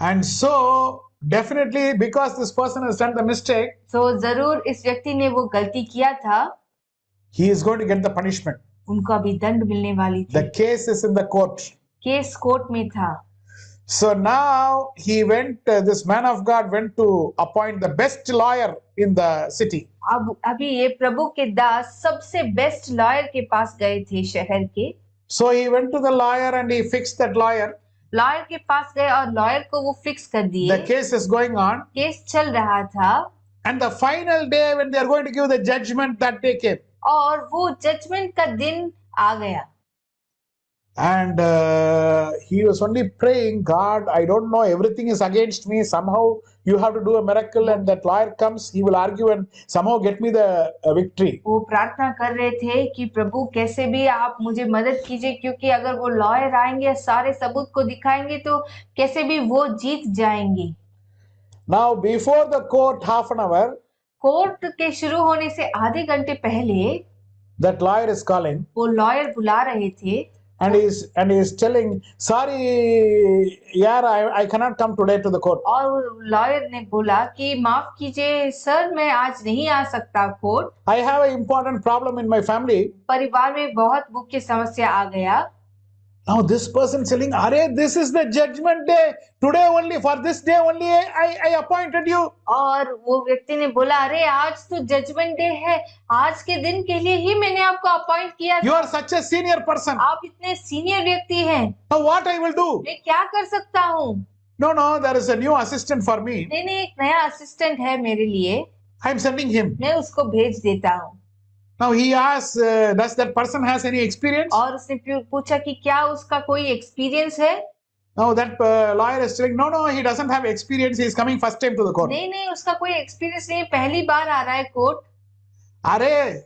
And so definitely because this person has done the mistake, तो जरूर इस व्यक्ति ने वो गलती किया था, he is going to get the punishment. उनको अभी दंड मिलने वाली थी। The case is in the court. Case court में था। So now he went, this man of God went to appoint the best lawyer in the city. अब अभी ये प्रभु के दास सबसे बेस्ट लॉयर के पास गए थे शहर के। So he went to the lawyer and he fixed that lawyer. Lawyer के पास गए और लॉयर को वो फिक्स कर दिए। The case is going on. Case चल रहा था। And the final day when they are going to give the judgment, that day came. और वो जजमेंट का दिन आ गया। And he was only praying, God, I don't know, everything is against me. Somehow you have to do a miracle, and that lawyer comes, he will argue and somehow get me the victory. वो प्रार्थना कर रहे थे कि प्रभु कैसे भी आप मुझे मदद कीजिए, क्योंकि अगर वो लॉयर आएंगे सारे सबूत को दिखाएंगे तो कैसे भी वो जीत जाएंगे। Now before the court, half an hour, court के शुरू होने से आधे घंटे पहले that lawyer is calling. वो लॉयर बुला रहे थे। And he's telling, sorry, yaar, I cannot come today to the court. और लॉयर ने बोला कि माफ कीजिए सर, मैं आज नहीं आ सकता court. I have an important problem in my family. परिवार में बहुत मुख्य समस्या आ गया। Now this person telling, Are, this is the judgment day. Today only, for this day only, I appointed you. और वो व्यक्ति ने बोला, अरे आज तो जजमेंट डे है, आज के दिन के लिए ही मैंने आपको अपॉइंट किया। You are such a senior person. आप इतने सीनियर व्यक्ति हैं। Now what I will do? मैं क्या कर सकता हूँ? No, there is a new assistant for me. नहीं, एक नया असिस्टेंट है मेरे लिए। I am sending him. मैं उसको भेज देता हूँ। Now he asks, does that person has any experience? और उसने पूछा कि क्या उसका कोई एक्सपीरियंस है? Now that lawyer is telling, no, he doesn't have experience. He is coming first time to the court. नहीं, उसका कोई एक्सपीरियंस नहीं, पहली बार आ रहा है court. Are,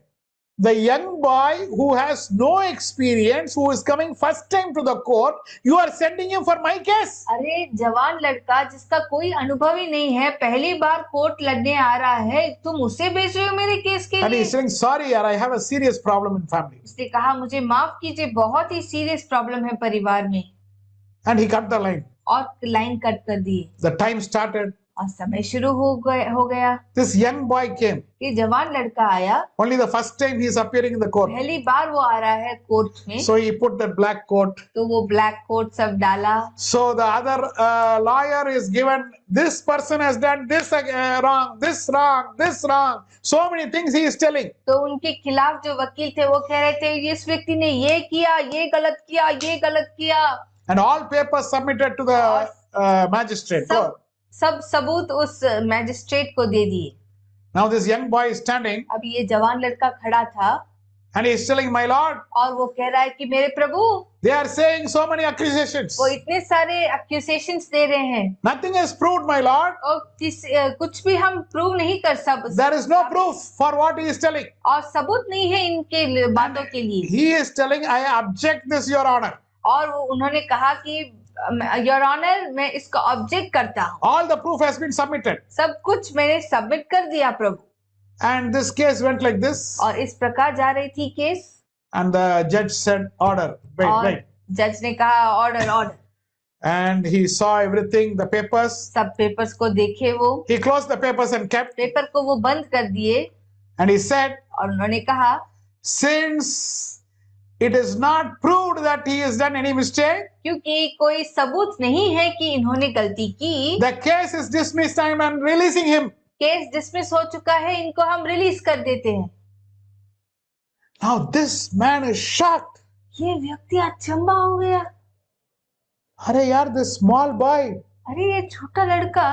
the young boy who has no experience, who is coming first time to the court, you are sending him for my case. अरे जवान लड़का जिसका कोई अनुभव ही नहीं है, पहली बार कोर्ट लड़ने आ रहा है, तुम उसे भेज रहे हो मेरे केस के And he लिए? is saying, sorry, yaar, I have a serious problem in family. उसने कहा, मुझे माफ कीजिए, बहुत ही सीरियस प्रॉब्लम है परिवार में। And he cut the line. और लाइन कट कर दी। The time started. और समय शुरू हो गया। This young boy came. ये जवान लड़का आया। Only the first time he is appearing in the court. पहली बार वो आ रहा है कोर्ट में। So he put that black coat. तो वो ब्लैक कोट सब डाला। So the other lawyer is given, this person has done this wrong, this wrong, this wrong. So many things he is telling. तो उनके खिलाफ जो वकील थे वो कह रहे थे, इस व्यक्ति ने ये किया, ये गलत किया, ये गलत किया। And all papers submitted to the magistrate. सब सबूत उस मैजिस्ट्रेट को दे दिए। Now this young boy is standing. अब ये जवान लड़का खड़ा था। And he is telling, my lord. और वो कह रहा है कि मेरे प्रभु। They are saying so many accusations. वो इतने सारे एक्यूजेशंस दे रहे हैं। Nothing is proved, my lord. और कुछ भी हम प्रूव नहीं कर सकते। There is no proof for what he is telling. और सबूत नहीं है इनके बातों के लिए। He is telling, I object this, your honor. और उन्होंने कहा कि योर ऑनर, मैं इसको ऑब्जेक्ट करता हूँ। All the proof has been submitted. सब कुछ मैंने सबमिट कर दिया प्रभु। And this case went like this. और इस प्रकार जा रही थी case. And the judge said, order. Wait. जज ने कहा, order. And he saw everything, the papers. सब पेपर्स को देखे वो। He closed the papers and kept. Paper को वो बंद कर दिए। And he said, और उन्होंने कहा, since it is not proved that he has done any mistake, क्योंकि कोई सबूत नहीं है कि इन्होंने गलती की, the case is dismissed. I am releasing him. Case dismiss हो चुका है, इनको हम रिलीज कर देते हैं। Now this man is shocked. ये व्यक्ति अचंभा हो गया। अरे यार, this small boy. अरे ये छोटा लड़का।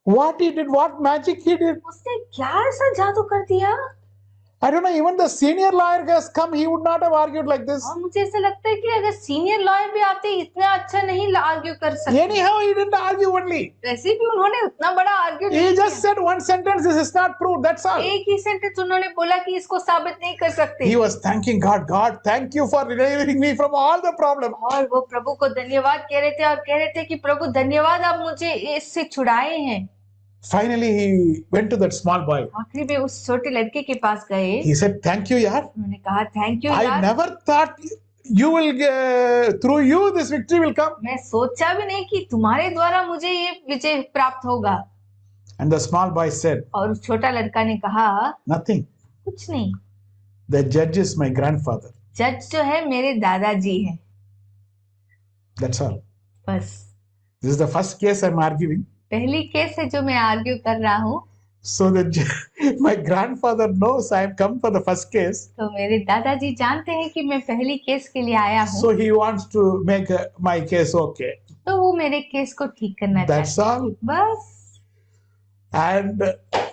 What he did, what magic he did. उसने क्या ऐसा जादू कर दिया? I don't know, even the senior lawyer has come, he would not have argued like this. और मुझे ऐसा लगता है कि अगर सीनियर लॉयर भी आते इतना अच्छा नहीं आर्ग्यू कर सकते। Anyhow, he didn't argue only. वैसे भी उन्होंने उतना बड़ा आर्ग्यू नहीं He किया। just said one sentence, this is not proved, that's all. एक ही सेंटेंस उन्होंने बोला कि इसको साबित नहीं कर सकते। He was thanking God. God, thank you for delivering me from all the problem. और वो प्रभु को धन्यवाद कह रहे थे और कह रहे थे कि प्रभु धन्यवाद, आप मुझे इससे छुड़ाए हैं। Finally, he went to that small boy. आखिरी में उस छोटे लड़के के पास गए। He said, thank you, yaar. उन्होंने कहा, थैंक यू I यार। never thought you will, through you, this victory will come. मैं सोचा भी नहीं कि तुम्हारे द्वारा मुझे ये विजय प्राप्त होगा। And the small boy said, और उस छोटा लड़का ने कहा, nothing. कुछ नहीं, The judge is my grandfather. जज जो है मेरे दादाजी हैं। That's all. बस। This is the first case I'm arguing. पहली केस है जो मैं आर्ग्यू कर रहा हूँ। So that my grandfather knows I have come for the first case. तो मेरे दादाजी जानते हैं कि मैं पहली केस के लिए आया हूँ। So he wants to make my case okay. तो वो मेरे केस को ठीक करना That's चाहते all. हैं, बस। And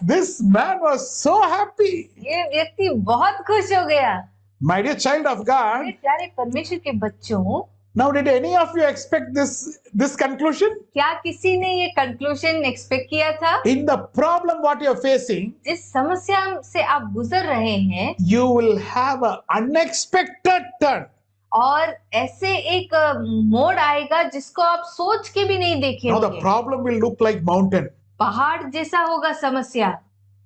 this man was so happy. ये व्यक्ति बहुत खुश हो गया। My dear child of मेरे God, प्यारे परमेश्वर के बच्चों, now did any of you expect this conclusion? क्या किसी ने ये कंक्लूजन एक्सपेक्ट किया था? In the problem what you are facing, जिस समस्या से आप गुजर रहे हैं you will have an unexpected turn. और ऐसे एक मोड़ आएगा जिसको आप सोच के भी नहीं देखे Now the होंगे। problem will look like mountain, पहाड़ जैसा होगा समस्या,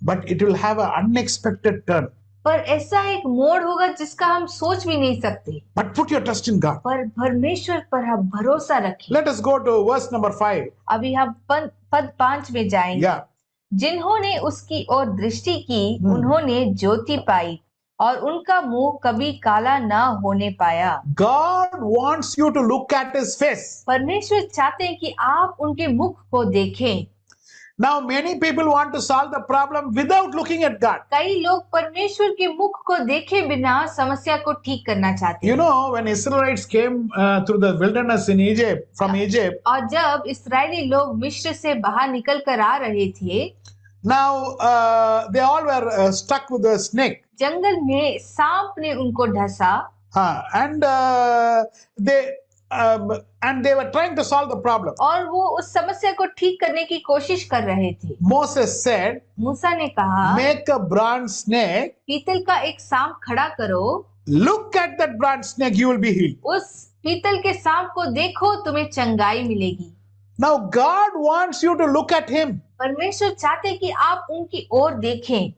but it will have an unexpected turn. पर ऐसा एक मोड़ होगा जिसका हम सोच भी नहीं सकते। But put your trust in God. पर परमेश्वर पर हम भरोसा रखें। Let us go to verse number 5. अभी हम पद 5 में जाएंगे। Yeah. जिन्होंने उसकी ओर दृष्टि की उन्होंने ज्योति पाई और उनका मुंह कभी काला न होने पाया। God wants you to look at his face. परमेश्वर चाहते हैं कि आप उनके मुख को देखें। Now many people want to solve the problem without looking at God. कई लोग परमेश्वर के मुख को देखे बिना समस्या को ठीक करना चाहते हैं। You know, when Israelites came through the wilderness in Egypt, from Egypt, और जब इस्राएली लोग मिस्र से बाहर निकल कर आ रहे थे, now they all were stuck with a snake. जंगल में सांप ने उनको ढसा And they were trying to solve the problem. और वो उस समस्या को ठीक करने की कोशिश कर रहे थे। Moses said, मूसा ने कहा, make a bronze snake. पीतल का एक सांप खड़ा करो। Look at that bronze snake, you will be healed. उस पीतल के सांप को देखो, तुम्हें चंगाई मिलेगी। Now God wants you to look at him. परमेश्वर चाहते कि आप उनकी ओर देखें।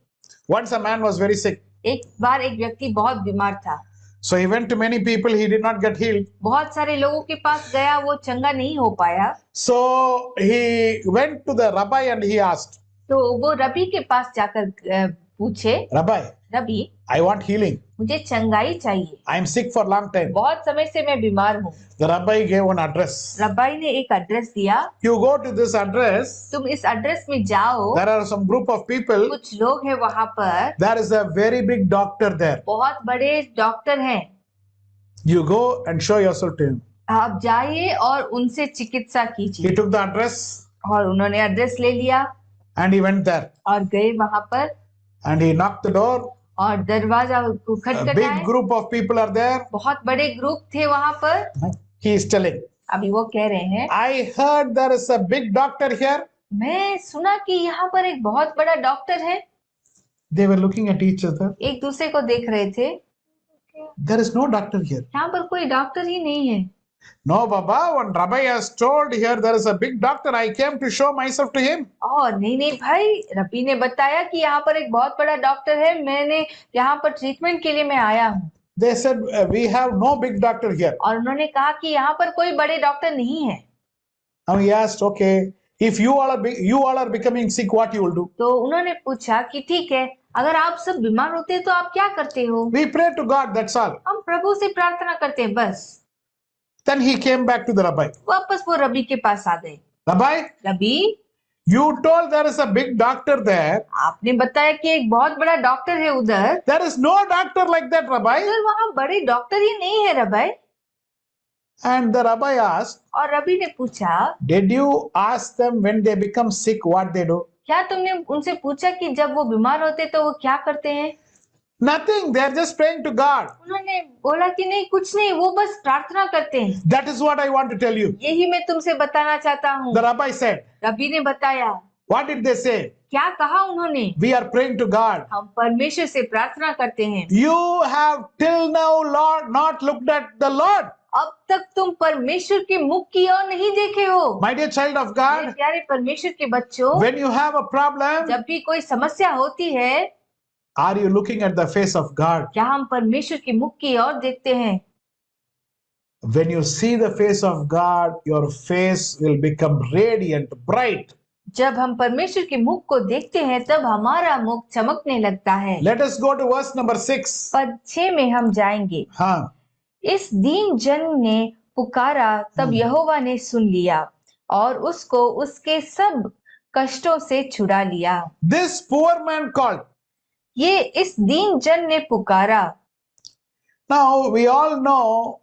Once a man was very sick. एक बार एक व्यक्ति बहुत बीमार था। So he went to many people, he did not get healed. बहुत सारे लोगों के पास गया, वो चंगा नहीं हो पाया। So he went to the rabbi and he asked. तो वो रबी के पास जाकर पूछे, Rabbi, rabi, I want healing. मुझे चंगाई चाहिए। I am sick for long time. बहुत समय से मैं बीमार हूँ। The rabbi gave one address. रबाई ने एक एड्रेस दिया। You go to this address. तुम इस एड्रेस में जाओ। There are some group of people. कुछ लोग हैं वहाँ पर। There is a very big doctor there. बहुत बड़े डॉक्टर हैं। You go and show yourself to him. आप जाइए और उनसे चिकित्सा He कीजिए। took the address और उन्होंने एड्रेस ले लिया and he went there. और गए वहाँ पर And he knocked the door. और दरवाजा A खटखटाया। big group of people are there. बहुत बड़े ग्रुप थे वहाँ पर। He is telling, अभी वो कह रहे हैं, I heard there is a big doctor here. मैं सुना कि यहाँ पर एक बहुत बड़ा डॉक्टर है। They were looking at each other. एक दूसरे को देख रहे थे। There is no doctor here. यहाँ पर कोई डॉक्टर ही नहीं है। No, Baba, one rabbi has told here there is a big doctor. I came to show myself to him. और नहीं भाई, रबी ने बताया कि यहाँ पर एक बहुत बड़ा डॉक्टर है, मैंने यहाँ पर ट्रीटमेंट के लिए मैं आया हूँ। They said, we have no big doctor here. और उन्होंने कहा कि यहाँ पर कोई बड़े डॉक्टर नहीं है। Now he asked, okay, if you all are becoming sick, what you will do? तो उन्होंने पूछा कि ठीक है, अगर आप सब बीमार होते हैं तो आप क्या करते हो? We pray to God, that's all. हम प्रभु से प्रार्थना करते हैं, बस। Then he came back to the rabbi. वापस वो रबी के पास आ गए। Rabbi, rabi, you told there is a big doctor there. आपने बताया कि एक बहुत बड़ा डॉक्टर है उधर। There is no doctor like that, Rabbi. उधर वहाँ बड़े डॉक्टर ही नहीं है रबी। And the rabbi asked, और रबी ने पूछा, did you ask them when they become sick what they do? क्या तुमने उनसे पूछा कि जब वो बीमार होते तो वो क्या करते हैं? Nothing. They are just praying to God. उन्होंने बोला कि नहीं, कुछ नहीं, वो बस प्रार्थना करते हैं। That is what I want to tell you. यही मैं तुमसे बताना चाहता हूँ। The rabbi said. रबी ने बताया। What did they say? क्या कहा उन्होंने? We are praying to God. हम परमेश्वर से प्रार्थना करते हैं। You have till now, Lord, not looked at the Lord. अब तक तुम परमेश्वर के मुख की ओर नहीं देखे हो। My dear child of मेरे God, प्यारे परमेश्वर के बच्चों, when you have a problem, जब भी कोई समस्या होती है, are you looking at the face of God? क्या हम परमेश्वर के मुख की ओर देखते हैं? When you see the face of God, your face will become radiant, bright. जब हम परमेश्वर के मुख को देखते हैं तब हमारा मुख चमकने लगता है। Let us go to verse number 6. पद 6 में हम जाएंगे। हाँ. इस दीन जन ने पुकारा, तब यहोवा ने सुन लिया और उसको उसके सब कष्टों से छुड़ा लिया। This poor man called. ये इस दीन जन ने पुकारा। Now we all know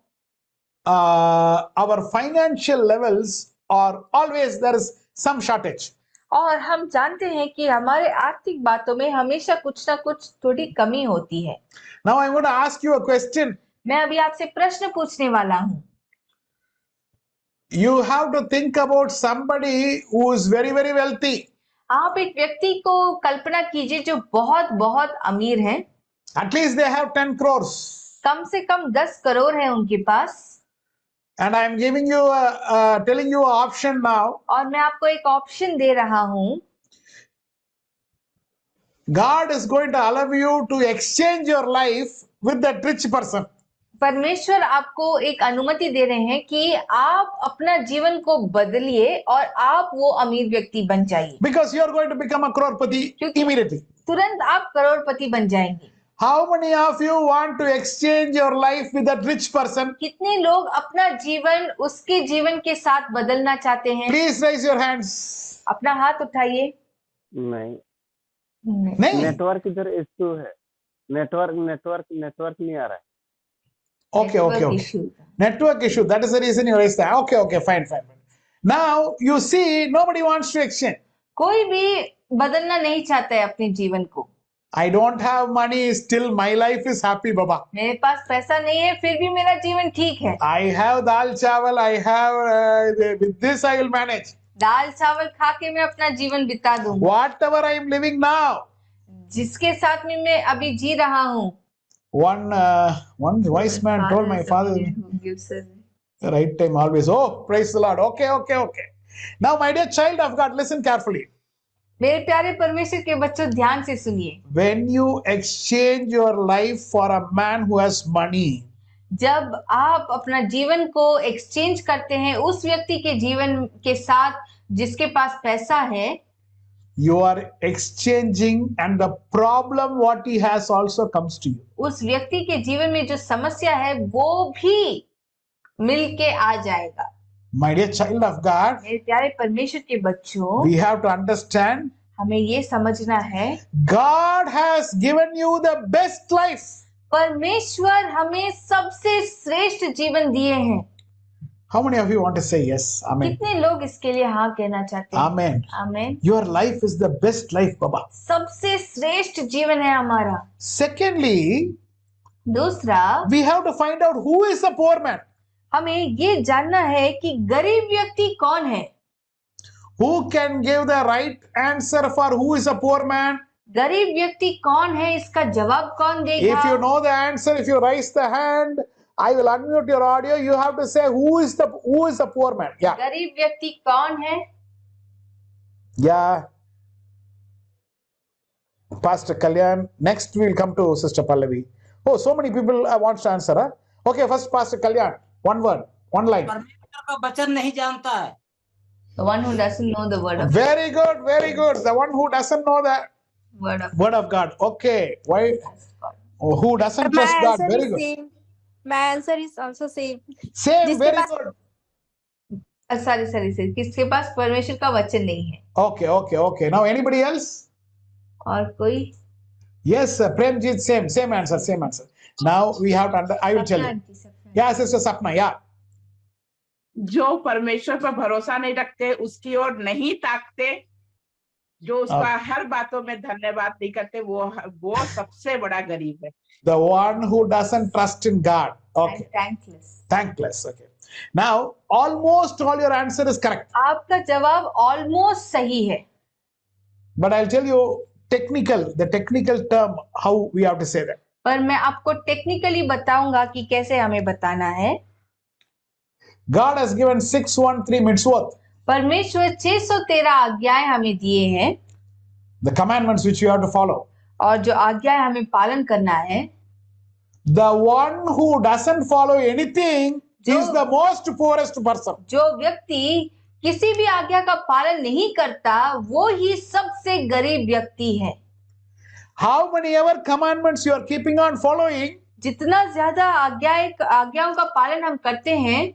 our financial levels are always there is some shortage. और हम जानते हैं कि हमारे आर्थिक बातों में हमेशा कुछ ना कुछ थोड़ी कमी होती है। Now I'm going to ask you a question. मैं अभी आपसे प्रश्न पूछने वाला हूँ। You have to think about somebody who is very, very wealthy. आप एक व्यक्ति को कल्पना कीजिए जो बहुत बहुत अमीर है। At least they have 10 crores. कम से कम 10 करोड़ है उनके पास। And I am giving you telling you an option now. और मैं आपको एक ऑप्शन दे रहा हूँ। God is going to allow you to exchange your life with that rich person. परमेश्वर आपको एक अनुमति दे रहे हैं कि आप अपना जीवन को बदलिए और आप वो अमीर व्यक्ति बन जाइए। Because you are going to become a crorepati immediately. तुरंत आप करोड़पति बन जाएंगे। How many of you want to exchange your life with that rich person? कितने लोग अपना जीवन उसके जीवन के साथ बदलना चाहते हैं? Please raise your hands. अपना हाथ उठाइए। नहीं, नहीं? नेटवर्क इधर इशू है। नेटवर्क नहीं आ रहा है। Okay. Network issue. That is the reason you raised that. Okay, fine. Now you see, nobody wants to exchange. कोई भी बदलना नहीं चाहता है अपने जीवन को। I don't have money, still my life is happy, Baba. मेरे पास पैसा नहीं है, फिर भी मेरा जीवन ठीक है। I have dal chawal. I have with this I will manage. दाल चावल खा के मैं अपना जीवन बिता दूंगा। Whatever I am living now. जिसके साथ में मैं अभी जी रहा हूँ। One wise man told my father, the right time always. Oh, praise the Lord. Okay. Now, my dear child of God, listen carefully. मेरे प्यारे परमेश्वर के बच्चों, ध्यान से सुनिए। When you exchange your life for a man who has money, जब आप अपना जीवन को एक्सचेंज करते हैं उस व्यक्ति के जीवन के साथ जिसके पास पैसा है, you are exchanging, and the problem what he has also comes to you. उस व्यक्ति के जीवन में जो समस्या है वो भी मिलके आ जाएगा। My dear child of God, मेरे प्यारे परमेश्वर के बच्चों, we have to understand, हमें ये समझना है, God has given you the best life. परमेश्वर हमें सबसे श्रेष्ठ जीवन दिए हैं। How many of you want to say yes? Amen. कितने लोग इसके लिए हाँ कहना चाहते हैं? Amen. आमीन। Your life is the best life, Baba. सबसे श्रेष्ठ जीवन है हमारा। Secondly, दूसरा, we have to find out who is the poor man. हमें ये जानना है कि गरीब व्यक्ति कौन है। Who can give the right answer for who is a poor man? गरीब व्यक्ति कौन है, इसका जवाब कौन देगा? If you know the answer, if you raise the hand, I will unmute your audio. You have to say who is the poor man. Yeah. गरीब व्यक्ति कौन है? Yeah. Pastor Kalyan. Next we will come to Sister Pallavi. Oh, so many people want to answer. Huh? Okay, first Pastor Kalyan. One word, one line. परमेश्वर का वचन नहीं जानता है। The one who doesn't know the word of Very good, very good. The one who doesn't know the word of God. Okay. Why? Oh, who doesn't trust God? Very good. My answer is also same. Same, very good. Sorry किसके पास परमेश्वर का वचन नहीं है? Okay. Now anybody else? और कोई? Yes, Premjit, same answer. Now we have to, I will tell you. Yeah, Sister Sapna, yeah. जो परमेश्वर पर भरोसा नहीं रखते, उसकी ओर नहीं ताकते, जो उसका हर बातों में धन्यवाद नहीं करते, वो सबसे बड़ा गरीब है। The one who doesn't trust in God. Okay. And Thankless. Okay. Now, almost all your answer is correct. आपका जवाब almost सही है। But I'll tell you the technical term, how we have to say that. पर मैं आपको technically बताऊंगा कि कैसे हमें बताना है। God has given 613 mitzvot. परमेश्वर 613 आज्ञाएं हमें दिए हैं। The commandments which you have to follow. और जो आज्ञाएं हमें पालन करना है। The one who doesn't follow anything is the most poorest person. जो व्यक्ति किसी भी आज्ञा का पालन नहीं करता, वो ही सबसे गरीब व्यक्ति है। How many ever commandments you are keeping on following? जितना ज्यादा आज्ञाओं का पालन हम करते हैं,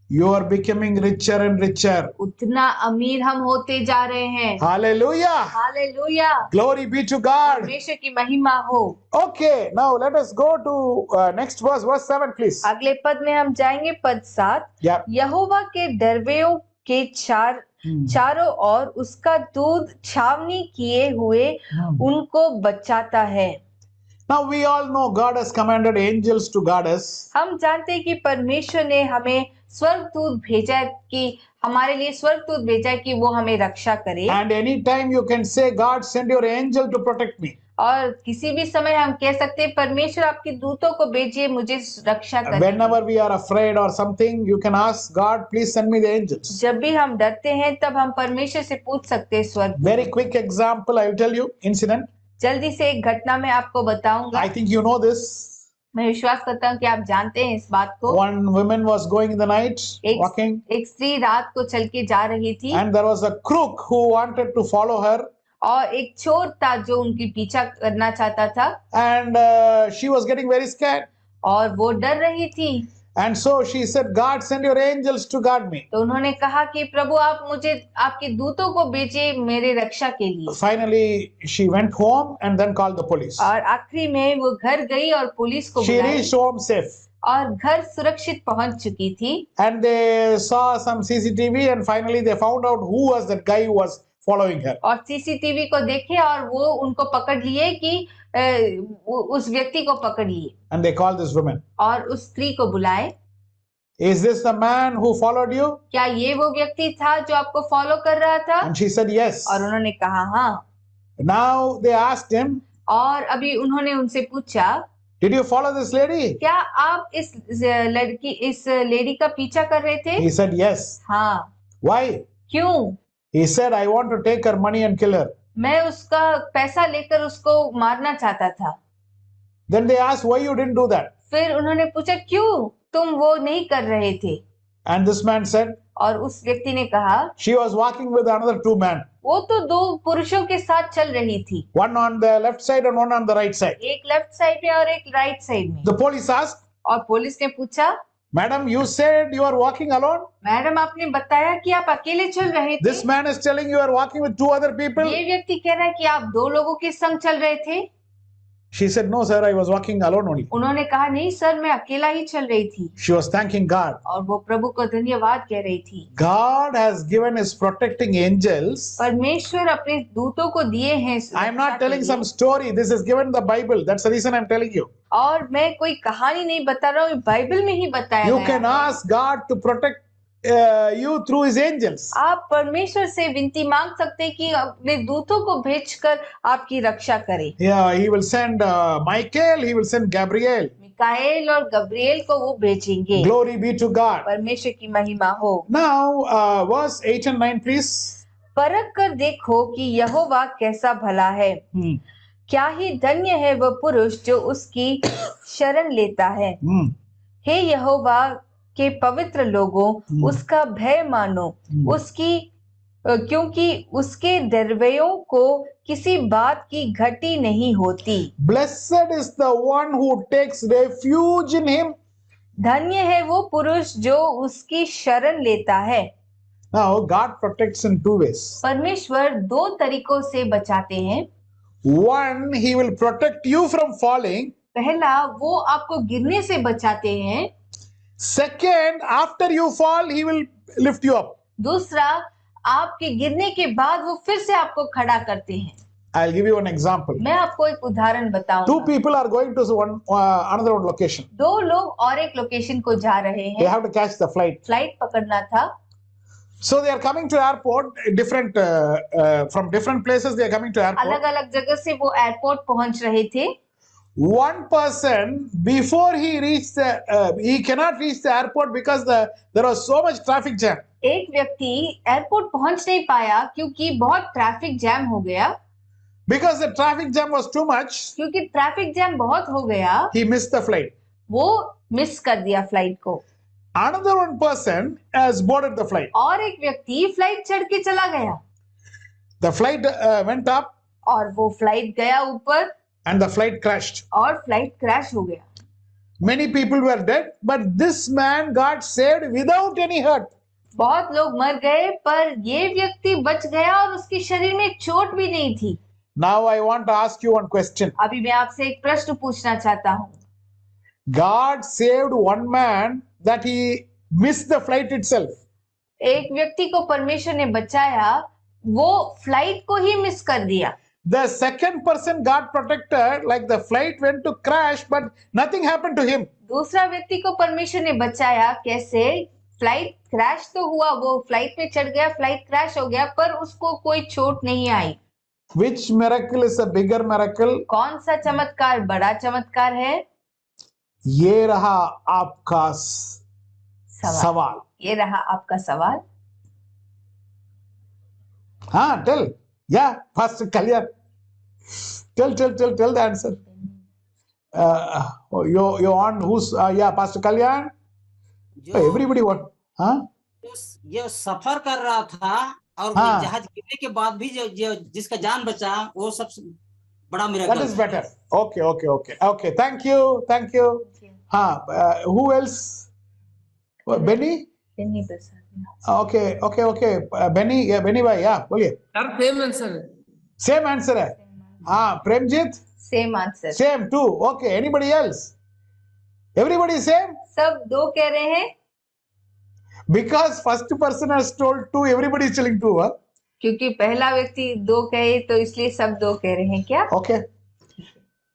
you are becoming richer and richer. उतना अमीर हम होते जा रहे हैं। Hallelujah. Hallelujah, Glory be to God. परमेश्वर की महिमा हो। Okay, now let us go to next verse, verse 7, please. अगले पद में हम जाएंगे, पद 7। Yeah. यहोवा के दरवेयों के चारों ओर उसका दूध छावनी किए हुए उनको बचाता है। Now we all know God has commanded angels to guard us. हम जानते हैं कि परमेश्वर ने हमें स्वर्गदूत भेजा है, कि हमारे लिए स्वर्गदूत भेजा है कि वो हमें रक्षा करे। And anytime you can say, God, send your angel to protect me. और किसी भी समय हम कह सकते हैं, परमेश्वर आपके दूतों को भेजिए मुझे रक्षा करने। Whenever we are afraid or something, you can ask God, please send me the angels. जब भी हम डरते हैं तब हम परमेश्वर से पूछ सकते हैं स्वर्गदूत। Very quick example, I will tell you, incident. जल्दी से एक घटना मैं आपको बताऊंगा। I think you know this. मैं विश्वास करता हूँ कि आप जानते हैं इस बात को। One woman was going in the night, walking, एक स्त्री रात को चल के जा रही थी, and there was a crook who wanted to follow her, और एक चोर था जो उनकी पीछा करना चाहता था, and she was getting very scared. और वो डर रही थी। And so she said, God, send your angels to guard me. तो उन्होंने कहा कि प्रभु आप मुझे आपके दूतों को भेजिए मेरे रक्षा के लिए। Finally, she went home and then called the police. और आखिरी में वो घर गई और पुलिस को She बुलाई, reached home safe. और घर सुरक्षित पहुंच चुकी थी। And they saw some CCTV and finally they found out who was that guy who was following her. और सीसीटीवी को देखे और वो उनको पकड़ लिए कि उस व्यक्ति को पकड़ लिए, And they called this woman. और उस स्त्री को बुलाए। Is this the man who followed you? क्या ये वो व्यक्ति था जो आपको फॉलो कर रहा था? And she said yes. और उन्होंने कहा हाँ। Now they asked him, और अभी उन्होंने उनसे पूछा, did you follow this lady? क्या आप इस लेडी का पीछा कर रहे थे? He said yes. हाँ। Why? क्यों? He said, I want to take her money and kill her. मैं उसका पैसा लेकर उसको मारना चाहता था। Then they asked, why you didn't do that? फिर उन्होंने पूछा क्यों तुम वो नहीं कर रहे थे? And this man said, और उस व्यक्ति ने कहा, she was walking with another two men. वो तो दो पुरुषों के साथ चल रही थी, One on the left side and one on the right side. एक लेफ्ट साइड में और एक राइट साइड में। The police asked, और पुलिस ने पूछा, Madam, you said you are walking alone? Madam आपने बताया कि आप अकेले चल रहे थे। This man is telling you are walking with two other people? ये व्यक्ति कह रहा है कि आप दो लोगों के संग चल रहे थे। She said, no, sir, I was walking alone only. उन्होंने कहा नहीं सर, मैं अकेला ही चल रही थी। She was thanking God. और वो प्रभु को धन्यवाद कह रही थी। God has given his protecting angels. परमेश्वर अपने दूतों को दिए हैं। I am not telling some story. This is given in the Bible. That's the reason I am telling you. और मैं कोई कहानी नहीं बता रहा हूँ, बाइबल में ही बताया You गया can है। ask God to protect you through his angels. आप परमेश्वर से विनती मांग सकते हैं कि अपने दूतों को भेजकर आपकी रक्षा करे। Yeah, he will send Michael, he will send Gabriel. Mikael और गब्रिएल को वो भेजेंगे। Glory be to God. परमेश्वर की महिमा हो। Now, verse 8 and 9, please. परख कर देखो कि यहोवा कैसा भला है, क्या ही धन्य है वह पुरुष जो उसकी शरण लेता है। हे यहोवा के पवित्र लोगों, उसका भय मानो, क्योंकि उसके दरवेयों को किसी बात की घटी नहीं होती। Blessed is the one who takes refuge in him. धन्य है वो पुरुष जो उसकी शरण लेता है। Now, God protects in two ways. परमेश्वर दो तरीकों से बचाते हैं। One, he will protect you from falling. पहला, वो आपको गिरने से बचाते हैं। Second, after you fall, he will lift you up. दूसरा, आपके गिरने के बाद वो फिर से आपको खड़ा करते हैं। I'll give you one example. मैं आपको एक उदाहरण Two बताऊंगा। people are going to another one location. दो लोग और एक लोकेशन को जा रहे They हैं। have to catch the flight. Flight पकड़ना था। So they are coming to airport. From different places they are coming to airport. अलग अलग जगह से वो एयरपोर्ट पहुंच रहे थे। One person, before he reached he cannot reach the airport because there was so much traffic jam. एक व्यक्ति एयरपोर्ट पहुंच नहीं पाया क्योंकि बहुत ट्रैफिक जैम हो गया। Because the traffic jam was too much, क्योंकि ट्रैफिक जैम बहुत हो गया, he missed the flight. वो मिस कर दिया फ्लाइट को। Another one person has boarded the flight. और एक व्यक्ति फ्लाइट चढ़ के चला गया, The flight went up और वो फ्लाइट गया ऊपर and the flight crashed. और फ्लाइट क्रैश हो गया। Many people were dead, but this man got saved without any hurt. बहुत लोग मर गए पर ये व्यक्ति बच गया और उसके शरीर में एक चोट भी नहीं थी। Now I want to ask you one question. अभी मैं आपसे एक प्रश्न पूछना चाहता हूँ। God saved one man that he missed the flight itself. एक व्यक्ति को परमेश्वर ने बचाया, वो फ्लाइट को ही मिस कर दिया। The second person got protected, like the flight went to crash, but nothing happened to him. दूसरा व्यक्ति को परमेश्वर ने बचाया। कैसे? फ्लाइट क्रैश तो हुआ, वो फ्लाइट में चढ़ गया, फ्लाइट क्रैश हो गया, पर उसको कोई चोट नहीं आई। Which miracle is a bigger miracle? कौन सा चमत्कार बड़ा चमत्कार है? ये रहा आपका सवाल। ये रहा आपका सवाल। हाँ, tell. Yeah, Pastor Kalyan. Tell the answer. You on who's yeah, Pastor Kalyan? जो Everybody what? हाँ? जो सफर कर रहा था और हाँ. जहाज गिरने के बाद भी जो जिसका जान बचा, वो सबसे बड़ा That miracle is better. Okay. Thank you. हाँ, who else? Benny? Okay. Benny, yeah, Benny भाई, yeah, बोलिए। सर सेम आंसर है। Same answer है। हाँ, Premjit? Same answer. Same too. Okay. Anybody else? Everybody same? सब दो कह रहे हैं। Because first person has told two, everybody is telling two, huh? क्योंकि पहला व्यक्ति दो कहे तो इसलिए सब दो कह रहे हैं क्या? Okay.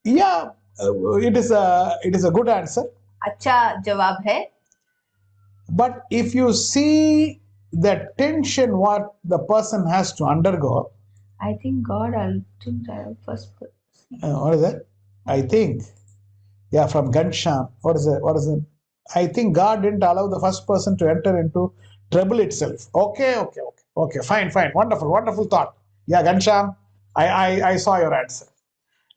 Yeah, it is a good answer. अच्छा जवाब है। But if you see the tension what the person has to undergo, I think God didn't allow first person. what is that? I think, yeah, from Gansham. What is it? I think God didn't allow the first person to enter into trouble itself. Okay. Fine. Wonderful thought. Yeah, Gansham, I saw your answer.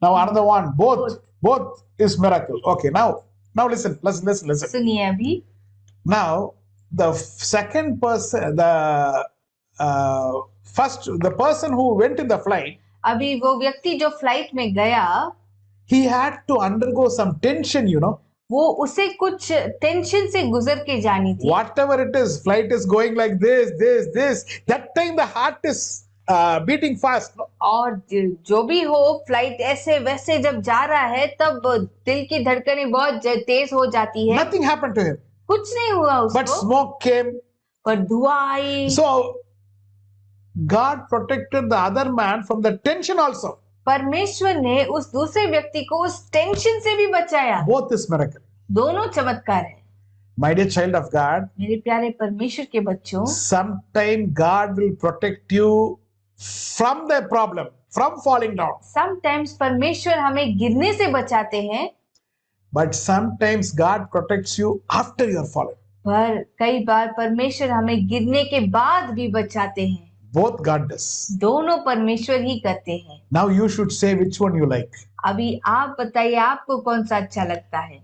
Now another one. Both is miracle. Okay. Now listen. सुनिए अभी। Now the second person, the person who went in the flight, अभी वो व्यक्ति जो flight में गया, he had to undergo some tension, वो उसे कुछ टेंशन से गुजर के जानी थी। Whatever it is, flight is going like this. That time the heart is beating fast. No? और जो भी हो, फ्लाइट ऐसे वैसे जब जा रहा है, तब दिल की धड़कनें बहुत तेज हो जाती है। Nothing happened to him. कुछ नहीं हुआ उसको। But smoke came. पर धुआं आई। So God protected the other man from the tension also. परमेश्वर ने उस दूसरे व्यक्ति को उस टेंशन से भी बचाया। Both is miracle. दोनों चमत्कार है। My dear child of God, मेरे प्यारे परमेश्वर के बच्चों, sometime God will protect you from the problem, from falling down. Sometimes परमेश्वर हमें गिरने से बचाते हैं, but sometimes God protects you after you are fallen. पर कई बार परमेश्वर हमें गिरने के बाद भी बचाते हैं। Both God does. दोनों परमेश्वर ही करते हैं। Now you should say which one you like. अभी आप बताइए आपको कौन सा अच्छा लगता है।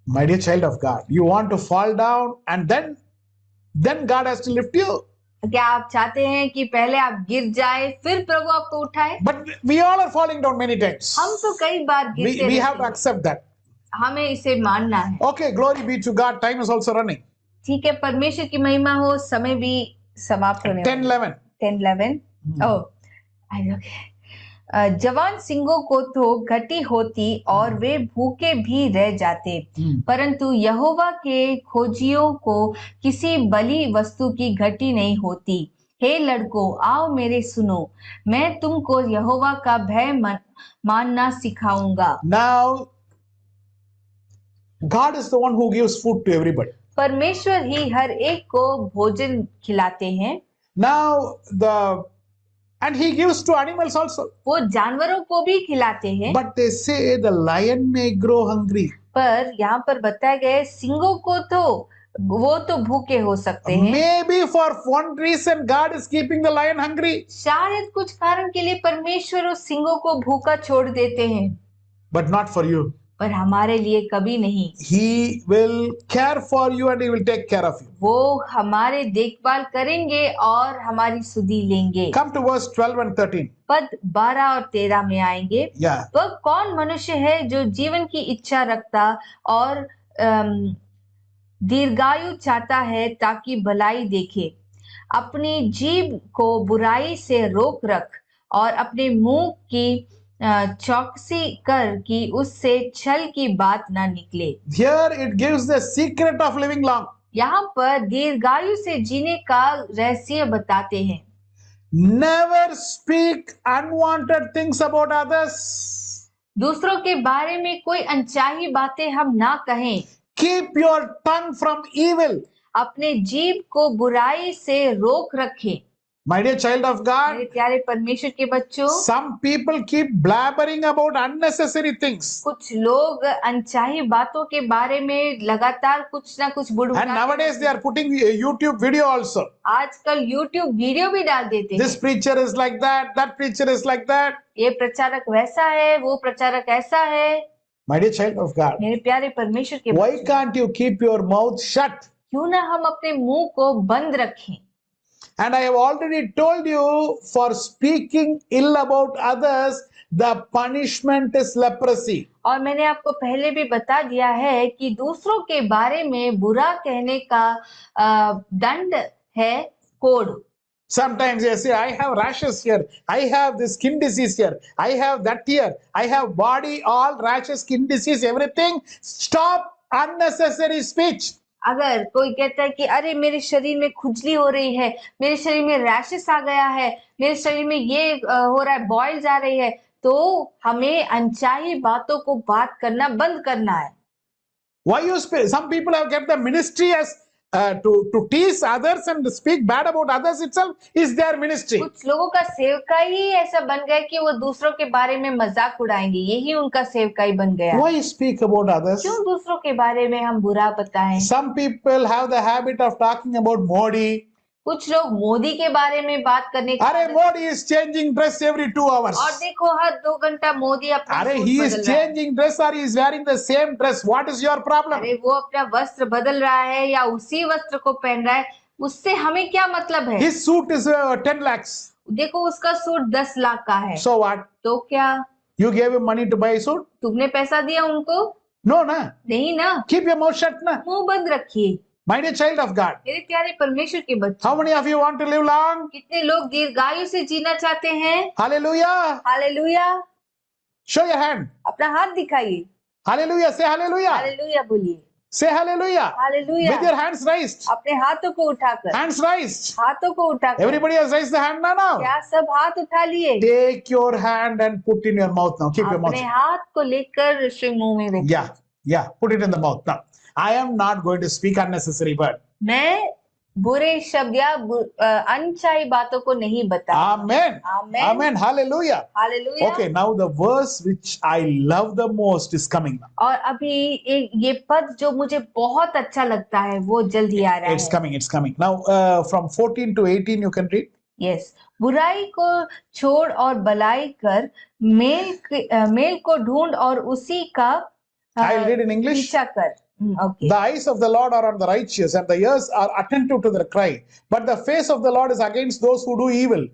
My dear child of God, you want to fall down and then God has to lift you. क्या आप चाहते हैं कि पहले आप गिर जाए फिर प्रभु आपको उठाए? But we all are falling down many times. हम तो कई बार गिरते We have रहते to हैं। accept that. हमें इसे मानना है। Okay, glory be to God. Time is also running. ठीक है, परमेश्वर की महिमा हो, समय भी समाप्त होने 10:11. 10:11 जवान सिंहों को तो घटी होती और वे भूखे भी रह जाते, परंतु यहोवा के खोजियों को किसी बलि वस्तु की घटी नहीं होती। हे लड़कों, आओ मेरे सुनो, मैं तुमको यहोवा का भय मानना सिखाऊंगा। Now, God is the one who gives food to everybody. परमेश्वर ही हर एक को भोजन खिलाते हैं। Now and he gives to animals also. वो जानवरों को भी खिलाते हैं। But they say the lion may grow hungry. पर यहाँ पर बताया गया है सिंहों को तो वो तो भूखे हो सकते हैं। Maybe for one reason God is keeping the lion hungry. शायद कुछ कारण के लिए परमेश्वर उस सिंहों को भूखा छोड़ देते हैं। But not for you. पर हमारे लिए कभी नहीं। He will care for you and he will take care of you. वो हमारे देखभाल करेंगे और हमारी सुधि लेंगे। Come to verse 12 and 13. पद 12 और 13 में आएंगे। Yeah. वह कौन मनुष्य है जो जीवन की इच्छा रखता और दीर्घायु चाहता है ताकि भलाई देखे। अपनी जीभ को बुराई से रोक रख और अपने मुंह की चौकसी कर कि उससे छल की बात ना निकले। Here it gives the secret of living long. यहाँ पर दीर्घायु से जीने का रहस्य बताते हैं। Never speak unwanted things about others. दूसरों के बारे में कोई अनचाही बातें हम ना कहें। Keep your tongue from evil. अपने जीभ को बुराई से रोक रखें। My dear child of God, मेरे प्यारे परमेश्वर के बच्चों, some people keep blabbering about unnecessary things. कुछ लोग अनचाही बातों के बारे में लगातार कुछ ना कुछ And बुड़बुड़ाते nowadays they रहते are putting a YouTube video also. हैं। आजकल YouTube वीडियो भी डाल देते This हैं। preacher is like that preacher is like that. ये प्रचारक वैसा है, वो प्रचारक ऐसा है। My dear child of God, मेरे प्यारे परमेश्वर के why बच्चों, can't you keep your mouth shut? क्यों ना हम अपने मुंह को बंद रखें। And I have already told you, for speaking ill about others, the punishment is leprosy. और मैंने आपको पहले भी बता दिया है कि दूसरों के बारे में बुरा कहने का दंड है कोढ़। Sometimes they say, I have rashes here, I have this skin disease here, I have that here, I have body, all rashes, skin disease, everything. Stop unnecessary speech. अगर कोई कहता है कि अरे मेरे शरीर में खुजली हो रही है, मेरे शरीर में रैशेस आ गया है, मेरे शरीर में ये हो रहा है, बॉइल्स आ रही है, तो हमें अनचाही बातों को बात करना बंद करना है। Why you speak? Some people have kept the ministry as to tease others and speak bad about others itself is their ministry. कुछ लोगों का सेवकाई ही ऐसा बन गया कि वो दूसरों के बारे में मजाक उड़ाएंगे, यही उनका सेवकाई बन गया। Why speak about others? क्यों दूसरों के बारे में हम बुरा बताएं? Some people have the habit of talking about Modi. कुछ लोग मोदी के बारे में बात करने की Arey, आदत- Modi is changing dress every 2 hours. और देखो हर 2 घंटा मोदी अपना Arey, सूट he बदल is रहा है। changing dress or he is wearing the same dress. What is your problem? अरे वो अपना वस्त्र बदल रहा है या उसी वस्त्र को पहन रहा है, उससे हमें क्या मतलब है? His suit is 10 lakhs. देखो उसका सूट 10 लाख का है, So what? तो क्या You gave him money to buy a suit? तुमने पैसा दिया उनको? No, na. नहीं ना। Keep your mouth shut, na. मुंह बंद रखिए। My dear child of God, मेरे प्यारे परमेश्वर के बच्चों, how many of you want to live long? कितने लोग दीर्घायु से जीना चाहते हैं? Hallelujah. Hallelujah. Show your hand. अपना हाथ दिखाइए। Hallelujah. Say hallelujah. हालेलुया बोलिए। Say hallelujah. Hallelujah. With your hands raised. अपने हाथों को उठाकर, Hands raised. हाथों को उठाकर। Everybody has raised the hand now. क्या सब हाथ उठा लिए? Take your hand and put in your mouth now. Keep your mouth अपने shut. हाथ को लेकर श्री मुंह में रखिए। Yeah. Put it in the mouth now. I am not going to speak unnecessary word. मैं बुरे शब्द या अनचाही बातों को नहीं बता। Amen. Amen. Amen. Hallelujah. Hallelujah. Okay, now the verse which I love the most is coming now. और अभी ये पद जो मुझे बहुत अच्छा लगता है वो जल्दी आ रहा It's है। coming. It's coming. Now, from 14 to 18, you can read. Yes, बुराई को छोड़ और भलाई कर, मेल को ढूंढ और उसी का I'll read in English. पीछा कर। Okay. The eyes of the Lord are on the righteous, and the ears are attentive to their cry. But the face of the Lord is against those who do evil,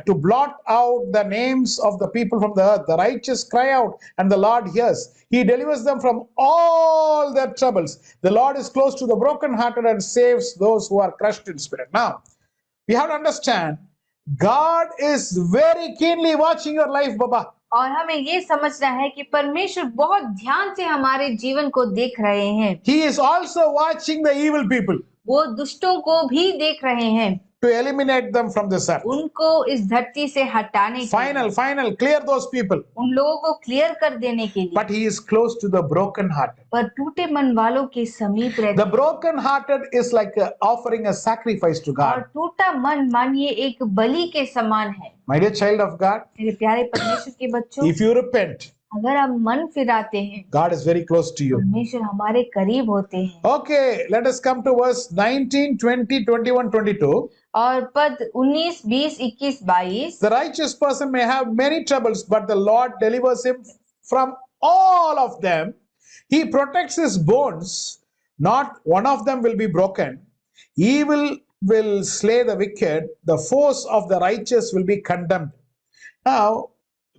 to blot out the names of the people from the earth. The righteous cry out, and the Lord hears. He delivers them from all their troubles. The Lord is close to the brokenhearted and saves those who are crushed in spirit. Now, we have to understand, God is very keenly watching your life, Baba. और हमें ये समझना है कि परमेश्वर बहुत ध्यान से हमारे जीवन को देख रहे हैं। He is also watching the evil people वो दुष्टों को भी देख रहे हैं, to eliminate them from this earth. उनको इस धरती से हटाने के लिए, Final, clear those people. उन लोगों को क्लियर कर देने के लिए। But he is close to the brokenhearted. पर टूटे मन वालों के समीप रहते The brokenhearted is like offering a sacrifice to और God. टूटा मन मानिए एक बलि के समान है। My dear child of God, मेरे प्यारे परमेश्वर के बच्चों, if you repent, अगर हम मन फिराते हैं, God is very close to you. परमेश्वर हमारे करीब होते हैं। Okay, let us come to verse 19, 20, 21, 22. और पद 19, 20, 21, 22। The righteous person may have many troubles, but the Lord delivers him from all of them. He protects his bones. Not one of them will be broken. Evil will slay the wicked. The foes of the righteous will be condemned. Now,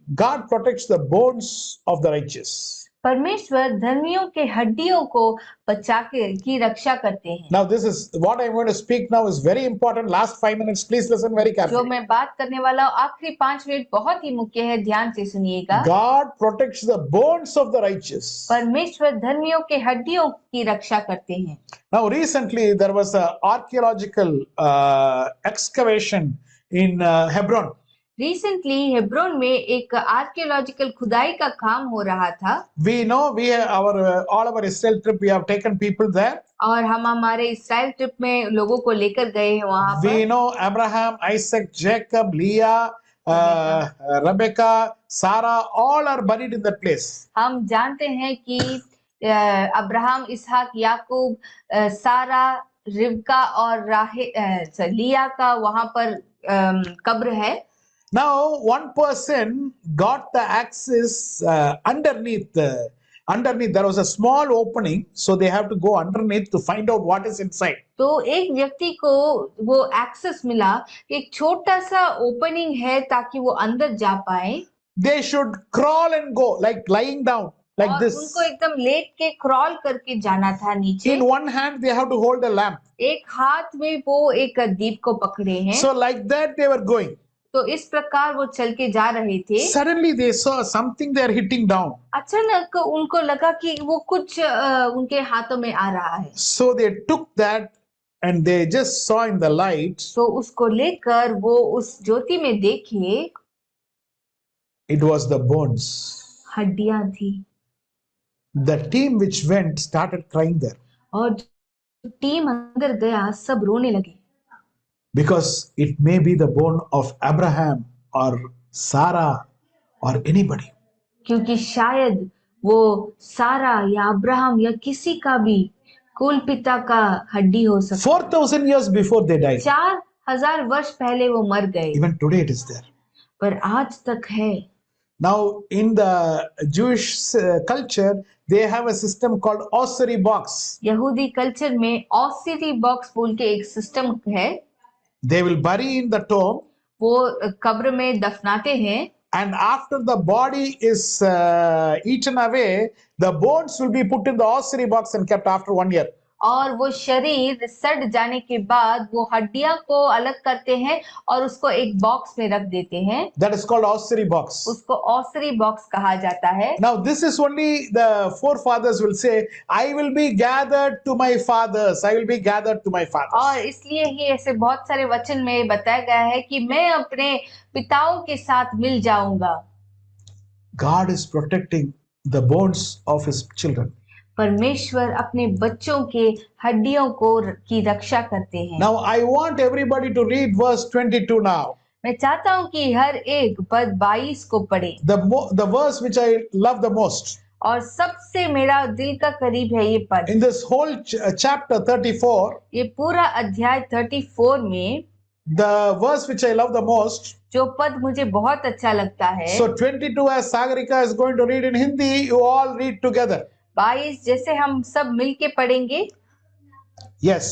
God protects the bones of the righteous. परमेश्वर धर्मियों के हड्डियों को बचा के की रक्षा करते हैं। Now, this is what I'm going to speak now is very important. Last 5 minutes, please listen very जो carefully. मैं बात करने वाला हूँ आखिरी 5 मिनट बहुत ही मुख्य है, ध्यान से सुनिएगा। God protects the bones of the righteous. परमेश्वर धर्मियों के हड्डियों की रक्षा करते हैं। Now, recently there was an archaeological excavation in Hebron. Recently Hebron में एक आर्कियोलॉजिकल खुदाई का काम हो रहा था। We know we have all our Israel trip we have taken people there. और हम हमारे इस्राएल ट्रिप में लोगों को लेकर गए हैं वहां We पर। know Abraham, Isaac, Jacob, Leah, Rebecca, Sarah, all are buried in that place. हम जानते हैं कि अब्राहम, इसहाक, याकूब, सारा, रिबका और लिया का वहां पर कब्र है। Now, one person got the access underneath. There was a small opening, so they have to go underneath to find out what is inside. तो एक व्यक्ति को वो एक्सेस मिला, एक छोटा सा ओपनिंग है ताकि वो अंदर जा पाए। They should crawl and go, like lying down, like और this. उनको एकदम लेट के क्रॉल करके जाना था नीचे। In one hand, they have to hold a lamp. एक हाथ में वो एक दीप को पकड़े हैं। So, like that, they were going. तो इस प्रकार वो चल के जा रहे थे। Suddenly, they saw something they are hitting down. अचानक उनको लगा कि वो कुछ उनके हाथों में आ रहा है। So, they took that and they just saw in the light. तो उसको लेकर वो उस ज्योति में देखे, It was the bones. हड्डियां थी। The team which went started crying there. और जो टीम अंदर गया सब रोने लगे। Because it may be the bone of Abraham or Sarah or anybody. क्योंकि शायद वो सारा या अब्राहम या किसी का भी कुल पिता का हड्डी हो सकता। 4,000 years before they died. 4000 वर्ष पहले वो मर गए, Even today it is there. पर आज तक है। Now, in the Jewish culture, they have a system called ossuary box. यहूदी कल्चर में ऑसिरी बॉक्स बोल के एक सिस्टम है। They will bury in the tomb. वो कब्र में दफनाते हैं। And after the body is eaten away, the bones will be put in the ossuary box and kept after 1 year. और वो शरीर सड़ जाने के बाद वो हड्डियां को अलग करते हैं और उसको एक बॉक्स में रख देते हैं। That is called ossuary box. उसको ऑसरी बॉक्स कहा जाता है। Now, this is only the forefathers will say, I will be gathered to my fathers. I will be gathered to my fathers. और इसलिए ही ऐसे बहुत सारे वचन में बताया गया है कि मैं अपने पिताओं के साथ मिल जाऊंगा। God is protecting the bones of his children. परमेश्वर अपने बच्चों के हड्डियों को की रक्षा करते हैं। Now, I want everybody to read verse 22 now. मैं चाहता हूँ कि हर एक पद 22 को पढ़े। The verse which I love the most. और सबसे मेरा दिल का करीब है ये पद। In this whole chapter 34, ये पूरा अध्याय 34 में the verse which I love the most. जो पद मुझे बहुत अच्छा लगता है। So 22, as Sagarika is going to read in Hindi, you all read together. 22 जैसे हम सब मिलके पढ़ेंगे। Yes.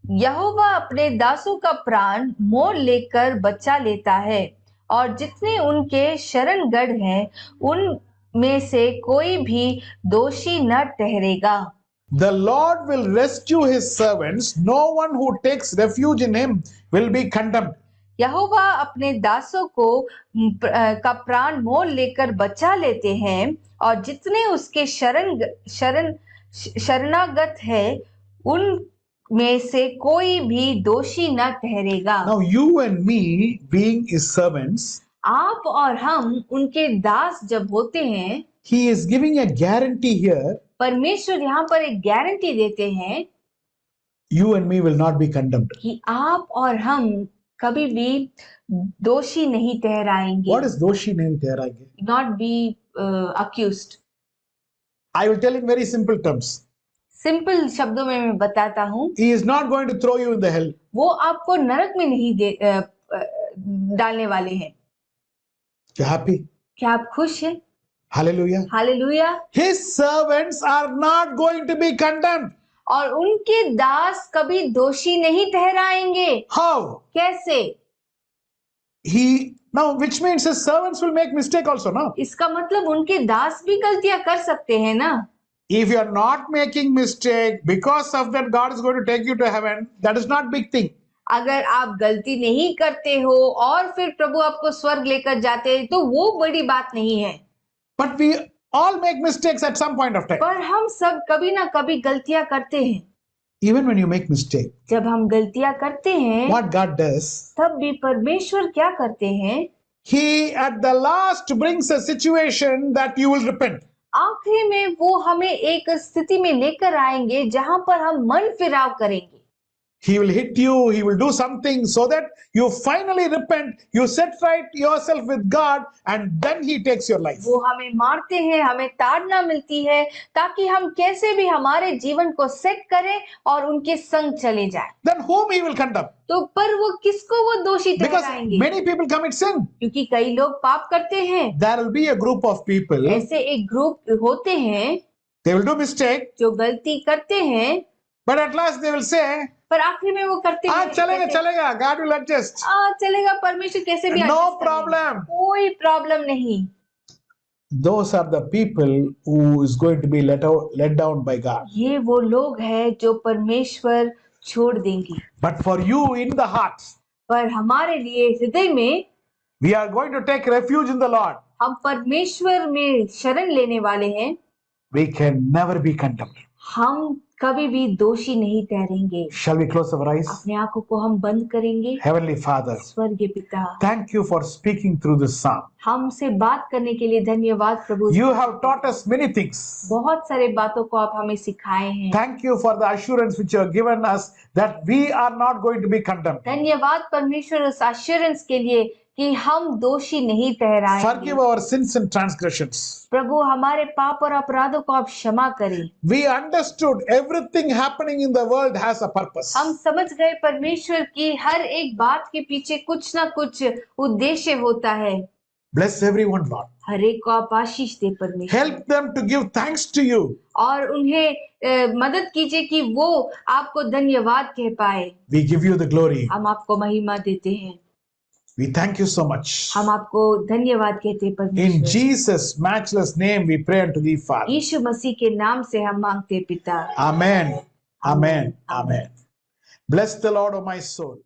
यहोवा अपने दासों का प्राण मोल लेकर बचा लेता है और जितने उनके शरणगढ़ हैं उन में से कोई भी दोषी न ठहरेगा। The Lord will rescue his servants. No one who takes refuge in him will be condemned. यहोवा अपने दासों को का प्राण मोल लेकर बचा लेते हैं और जितने उसके शरणागत है उन में से कोई भी दोषी न ठहरेगा। Now you and me being his servants, आप और हम उनके दास जब होते हैं, he is giving a guarantee here. परमेश्वर यहाँ पर एक गारंटी देते हैं You and me will not be condemned. कि आप और हम कभी भी दोषी नहीं ठहराएंगे। What is doshi nahi tehrage? Not be accused. I will tell in very simple terms. Simple शब्दों में मैं बताता हूँ, He is not going to throw you in the hell. वो आपको नरक में नहीं डालने वाले हैं। You happy? क्या आप खुश हैं? Hallelujah. Hallelujah. His servants are not going to be condemned. और उनके दास कभी दोषी नहीं ठहराएंगे। How? कैसे? Now, which means his servants will make mistake also, no? इसका मतलब उनके दास भी गलतियां कर सकते हैं ना। If you are not making mistake, because of that God is going to take you to heaven, that is not big thing. अगर आप गलती नहीं करते हो और फिर प्रभु आपको स्वर्ग लेकर जाते हैं तो वो बड़ी बात नहीं है। But we all make mistakes at some point of time. पर हम सब कभी ना कभी गलतियां करते हैं। Even when you make mistake, जब हम गलतियां करते हैं what God does, तब भी परमेश्वर क्या करते हैं? He at the last brings a situation that you will repent. आखिरी में वो हमें एक स्थिति में लेकर आएंगे जहां पर हम मन फिराव करेंगे। He will hit you, he will do something so that you finally repent, you set right yourself with God, and then he takes your life. वो हमें मारते हैं, हमें ताड़ना मिलती है ताकि हम कैसे भी हमारे जीवन को सेट करें और उनके संग चले जाएं। Then whom he will condemn? तो पर वो किसको वो दोषी Because ठहराएंगे? many people commit sin. क्योंकि कई लोग पाप करते हैं। There will be a group of people, ऐसे एक ग्रुप होते हैं they will do mistake, जो गलती करते हैं but at last they will say, पर आखिर में वो करते हैं चलेगा कहते हैं, चलेगा, God will adjust. चलेगा, परमेश्वर कैसे भी No adjust कर लेंगे। problem. कोई प्रॉब्लम नहीं। Those are the people who is going to be let down by God. ये वो लोग हैं जो परमेश्वर छोड़ देंगे। But for you in the heart, पर हमारे लिए हृदय में we are going to take refuge in the Lord. हम परमेश्वर में शरण लेने वाले हैं। We can never be condemned. हम कभी भी दोषी नहीं ठहरेंगे। Shall we close our eyes? अपने आंखों को हम बंद करेंगे। Heavenly Father, स्वर्गीय पिता, thank you for speaking through this psalm. हमसे बात करने के लिए धन्यवाद प्रभु। You have taught us many things. बहुत सारे बातों को आप हमें सिखाए हैं। Thank you for the assurance which you have given us that we are not going to be condemned. धन्यवाद परमेश्वर उस एश्योरेंस के लिए कि हम दोषी नहीं ठहराएंगे। Forgive our sins and transgressions. प्रभु हमारे पाप और अपराधों को आप क्षमा करें। We understood everything happening in the world has a purpose. हम समझ गए परमेश्वर की हर एक बात के पीछे कुछ ना कुछ उद्देश्य होता है। Bless everyone, Lord. हर एक को आप आशीष दे परमेश्वर। Help them to give thanks to you. और उन्हें मदद कीजिए कि वो आपको धन्यवाद कह पाए। We give you the glory. हम आपको महिमा देते हैं। We thank you so much. हम आपको धन्यवाद कहते हैं In परमेश्वर। Jesus' matchless name we pray unto thee, Father. यीशु मसीह के नाम से हम मांगते हैं पिता। Amen. Amen. Amen. Bless the Lord, O my soul.